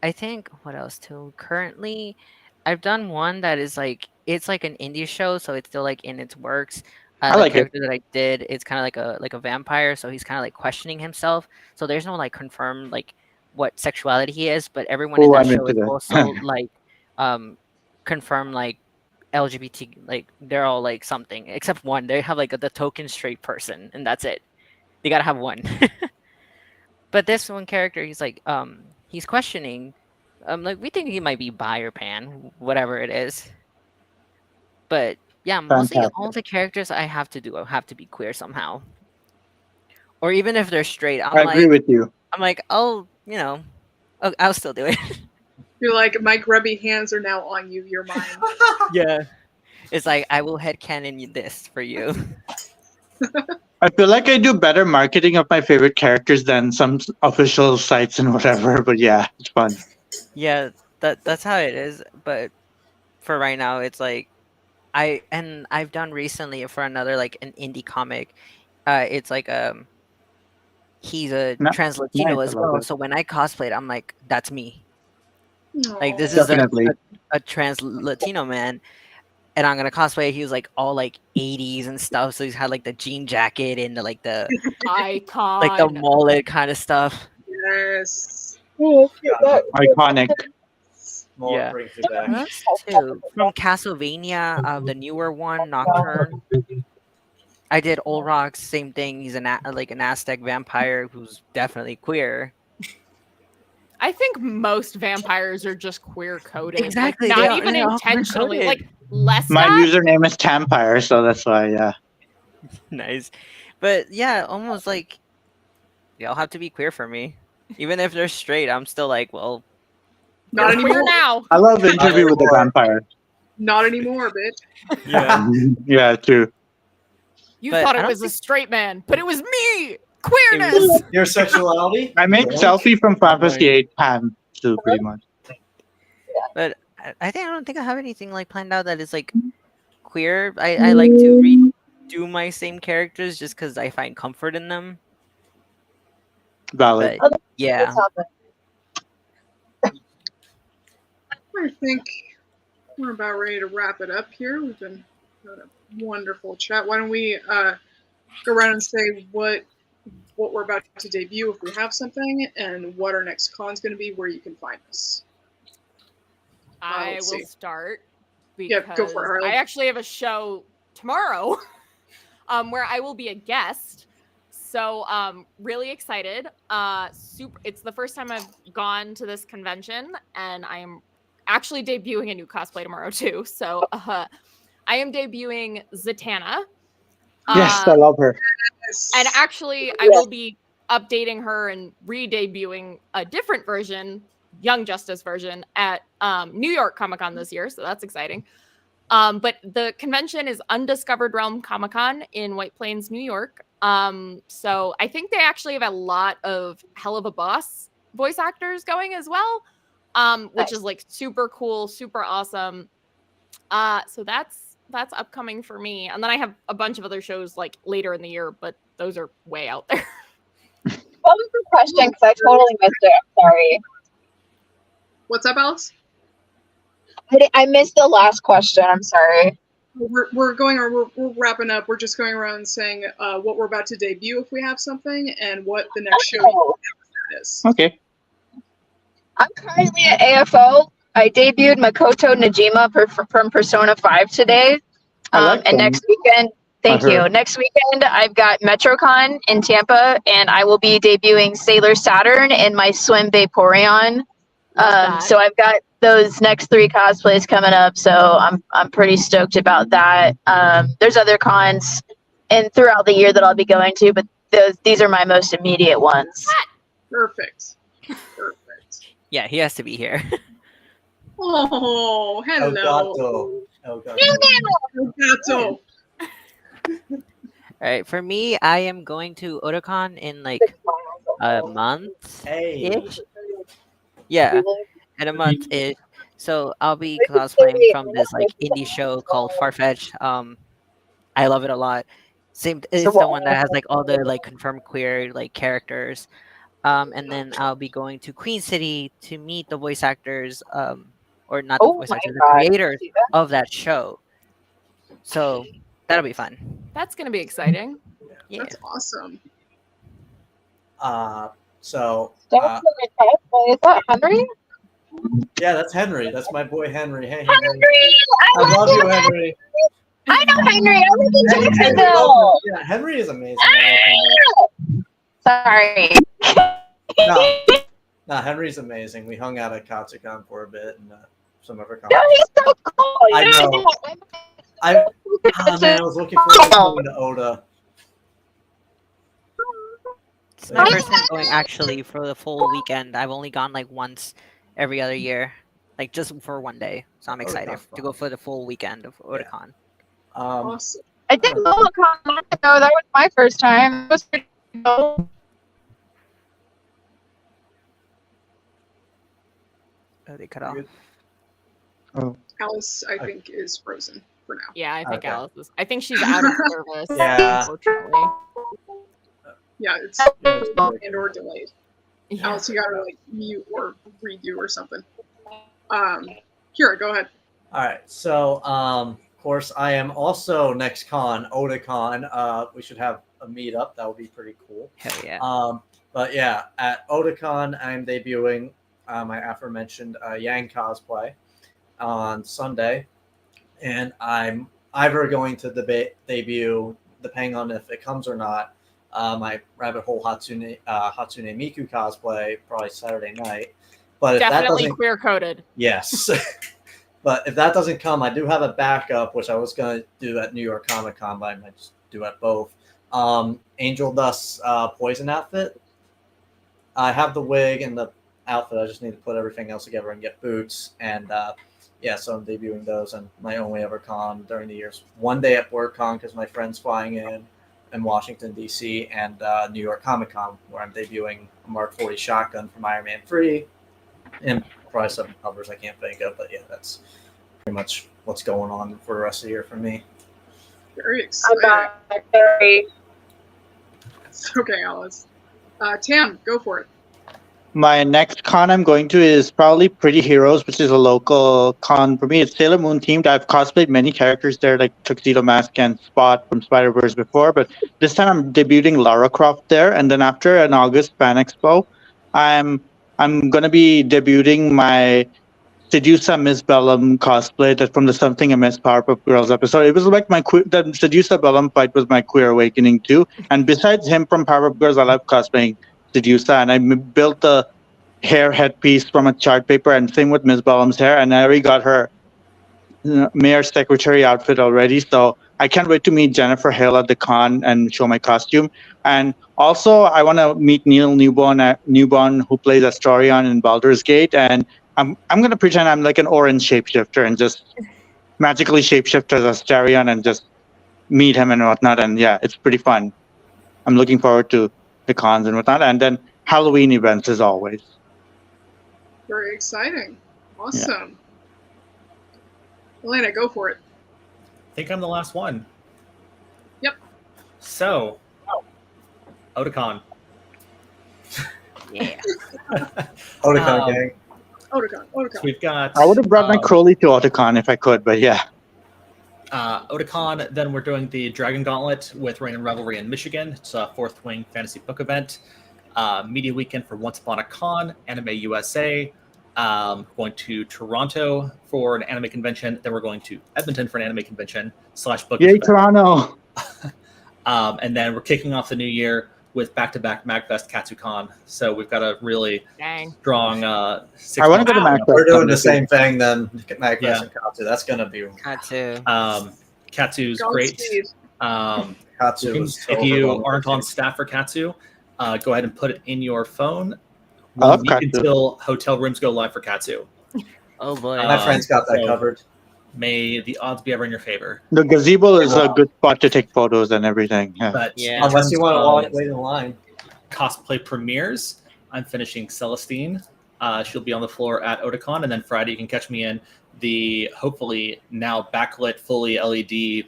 I think what else too? Currently, I've done one that is like it's like an indie show, so it's still like in its works. I The like it. character that I did, it's kind of like a vampire, so he's kind of like questioning himself. So there's no like confirmed like what sexuality he is, but everyone in Oh, that I'm show into is that. also like confirmed like LGBT, like they're all like something except one. They have like the token straight person, and that's it. They gotta have one. But this one character, he's questioning. Like we think he might be bi or pan, whatever it is. But yeah, mostly Fantastic. all the characters I have to be queer somehow. Or even if they're straight, I agree with you. I'm like, oh, I'll still do it. You're like, my grubby hands are now on you. You're mine. Yeah. It's like I will headcanon this for you. I feel like I do better marketing of my favorite characters than some official sites and whatever. But yeah, it's fun. Yeah, that's how it is. But for right now, it's like I've done recently for another like an indie comic. It's like he's a No, trans nice, Latino I as love well. it. So when I cosplayed, I'm like, that's me. Like this Aw. is Definitely. a trans Latino man, and I'm gonna cosplay. He was like all like 80s and stuff. So he's had like the jean jacket and the Icon. like the mullet kind of stuff. Yes. Iconic. More Yeah. brings me back. What else too? From Castlevania, the newer one, Nocturne. I did Old Rocks, same thing. He's like an Aztec vampire who's definitely queer. I think most vampires are just queer coded. Exactly, Like, they not are- even they are intentionally. queer-coded. Like Lestat. My username is Tampire, so that's why. Yeah. Nice. But yeah, almost like y'all have to be queer for me. Even if they're straight, I'm still like, well, Not You're queer anymore. now. I love Interview with the Vampire. Not anymore, bitch. yeah. Yeah, too. You But thought I it don't was a think- straight man, but it was me. Queerness. Your sexuality? I made Yeah. selfie from Fantasy 8 Pan too, pretty much. But I don't think I have anything like planned out that is like queer. I like to redo my same characters just because I find comfort in them. Valid. But yeah. I think we're about ready to wrap it up here. We've been having a wonderful chat. Why don't we go around and say what we're about to debut if we have something, and what our next con's going to be, where you can find us. I let's will see. start Yeah, because go for it, Harley. I actually have a show tomorrow where I will be a guest. So really excited. It's the first time I've gone to this convention, and I am actually debuting a new cosplay tomorrow too. So I am debuting Zatanna. Yes, I love her. And actually, I will be updating her and re-debuting a different version, Young Justice version, at New York Comic Con this year. So that's exciting. But the convention is Undiscovered Realm Comic-Con in White Plains, New York. So I think they actually have a lot of Hell of a Boss voice actors going as well, which is like super cool, super awesome. So that's upcoming for me. And then I have a bunch of other shows like later in the year, but those are way out there. What was the question? Because I totally missed it. I'm sorry. What's up, Alice? I missed the last question. I'm sorry. We're wrapping up. We're just going around saying what we're about to debut if we have something, and what the next show is. Okay. I'm currently at AFO. I debuted Makoto Najima from Persona 5 today. And next weekend, thank you. Next weekend, I've got MetroCon in Tampa, and I will be debuting Sailor Saturn in my swim Vaporeon. So I've got those next 3 cosplays coming up, so I'm pretty stoked about that. There's other cons and throughout the year that I'll be going to, but these are my most immediate ones. Perfect. Yeah, he has to be here. Oh, hello. All right, for me, I am going to Otakon in like a month. Ish. Yeah, in a month ish. So I'll be cosplaying from this like indie show called Farfetch. I love it a lot. It's the one that has like all the like confirmed queer like characters. And then I'll be going to Queen City to meet the voice actors, or not the voice actors, the creators of that show. So that'll be fun. That's gonna be exciting. Yeah. That's awesome. Is that Henry? Yeah, that's Henry. That's my boy Henry. Hey, Henry. Henry! I love you, Henry. I know Henry. I live in Jacksonville. Yeah, Henry is amazing. Sorry. No, Henry's amazing. We hung out at Katsucon for a bit and some of her No, he's so cool. I know. I was looking forward to going to Oda. It's my first time going actually for the full weekend. I've only gone like once every other year, like just for one day. So I'm excited to go for the full weekend of Otakon. Awesome. I did Lollicon a month ago. That was my first time. It was pretty cool. Oh, they cut off. Alice, I think, is frozen for now. Yeah, I think Alice is. I think she's out of service. Yeah. Unfortunately. Yeah, it's and or delayed. Yeah. Alice, you gotta like mute or redo or something. Kira, go ahead. All right. So, of course, I am also next con, Otakon. We should have a meetup. That would be pretty cool. Hell yeah. But yeah, at Otakon, I'm debuting my aforementioned Yang cosplay on Sunday, and I'm either going to debut, depending on if it comes or not, my Rabbit Hole Hatsune Miku cosplay probably Saturday night. But if Definitely that doesn't, queer coded. yes. But if that doesn't come, I do have a backup, which I was going to do at New York Comic Con, but I might just do at both. Angel Dust's Poison outfit. I have the wig and the outfit. I just need to put everything else together and get boots. And so I'm debuting those and my only ever con during the years. One day at WorkCon because my friend's flying in Washington, D.C., and New York Comic Con, where I'm debuting a Mark 40 shotgun from Iron Man 3. And probably some others I can't think of, but yeah, that's pretty much what's going on for the rest of the year for me. Very exciting. It's okay, Alice. Tam, go for it. My next con I'm going to is probably Pretty Heroes, which is a local con for me. It's Sailor Moon themed. I've cosplayed many characters there, like Tuxedo Mask and Spot from Spider-Verse before, but this time I'm debuting Lara Croft there. And then after an August Fan Expo, I'm going to be debuting my Sedusa Miss Bellum cosplay that's from the Something Amiss Powerpuff Girls episode. It was like the Sedusa Bellum fight was my queer awakening too. And besides him from Powerpuff Girls, I love cosplaying Sedusa, and I built the hair headpiece from a chart paper, and same with Miss Bellum's hair, and I already got her mayor secretary outfit already, so I can't wait to meet Jennifer Hale at the con and show my costume. And also I want to meet Neil Newborn who plays Astorion in Baldur's Gate, and I'm going to pretend I'm like an orange shapeshifter and just magically shapeshift as Astarion and just meet him and whatnot. And yeah, it's pretty fun. I'm looking forward to the cons and whatnot. And then Halloween events as always. Very exciting. Awesome. Yeah. Elena, go for it. I think I'm the last one. Yep. So, Otakon. Yeah. Otakon gang. Otakon. So we've got. I would have brought my Crowley to Otakon if I could, but yeah. Otakon, then we're doing the Dragon Gauntlet with Rain and Revelry in Michigan. It's a Fourth Wing Fantasy Book event. Media weekend for Once Upon a Con, Anime USA. Going to Toronto for an anime convention. Then we're going to Edmonton for an anime convention / book. Yay, Toronto! And then we're kicking off the new year with back-to-back MagFest KatsuCon. So we've got a really strong. I want to go to MagFest. We're doing the same thing then. MagFest and Katsu. That's gonna be Katsu. Katsu's great. Katsu. If you aren't on staff for Katsu, go ahead and put it in your phone. I love Katsu. Until hotel rooms go live for Katsu. Oh boy. My friend's got that covered. May the odds be ever in your favor. The gazebo is a good spot to take photos and everything. Yeah. But unless you want to wait in line. Cosplay premieres. I'm finishing Celestine. She'll be on the floor at Otakon, and then Friday you can catch me in the hopefully now backlit, fully LED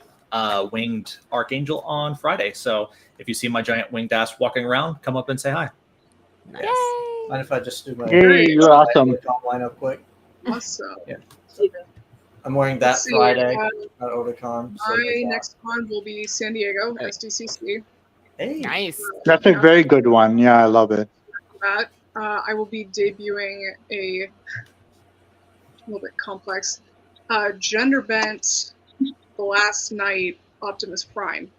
winged Archangel on Friday. So if you see my giant winged ass walking around, come up and say hi. Yes. Mind if I just do my you're awesome. Line up quick? Awesome. Yeah. I'm wearing that Friday at Otakon. My next con will be San Diego, SDCC. Hey. Nice. That's a very good one. Yeah, I love it. That I will be debuting a little bit complex gender bent the last night Optimus Prime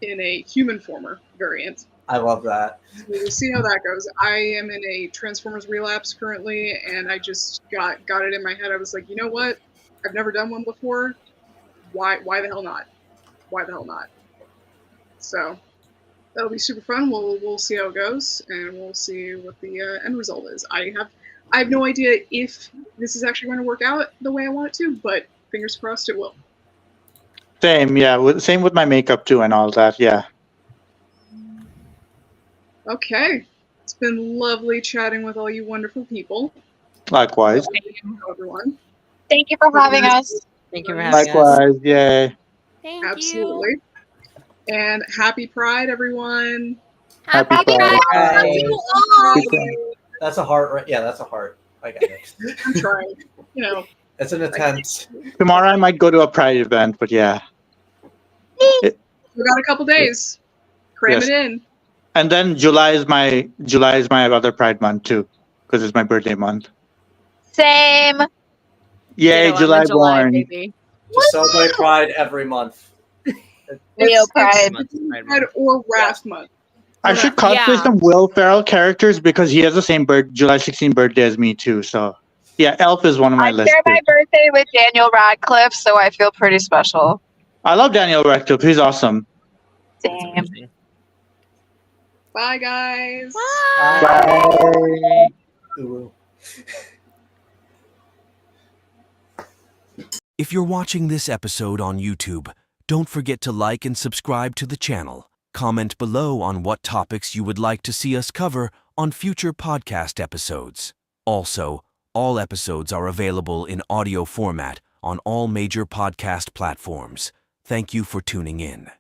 in a human former variant. I love that. So we'll see how that goes. I am in a Transformers relapse currently, and I just got it in my head. I was like, you know what? I've never done one before. Why the hell not? Why the hell not? So that'll be super fun. We'll see how it goes, and we'll see what the end result is. I have no idea if this is actually going to work out the way I want it to, but fingers crossed it will. Same, yeah. Same with my makeup too and all that. Yeah. Okay. It's been lovely chatting with all you wonderful people. Likewise. Thank you, everyone. Thank you for having us. Thank you for having us. Likewise, yay. Thank Absolutely. And happy Pride, everyone. Happy Pride. That's a heart, right? Yeah, that's a heart. I got it. I'm trying. You know. It's an attempt. Tomorrow I might go to a Pride event, but yeah. We got a couple days. Cram Yes. it in. And then July is my other Pride month too, because it's my birthday month. Same. Yay, Ditto, I'm July a born. baby. Just celebrate Pride every month. Leo Pride. Pride or Wrath Month. I should cosplay some Will Ferrell characters because he has the same July 16th birthday as me too. So yeah, Elf is one of my I lists. share my birthday with Daniel Radcliffe, so I feel pretty special. I love Daniel Radcliffe. He's awesome. Same. Bye, guys. Bye. If you're watching this episode on YouTube, don't forget to like and subscribe to the channel. Comment below on what topics you would like to see us cover on future podcast episodes. Also, all episodes are available in audio format on all major podcast platforms. Thank you for tuning in.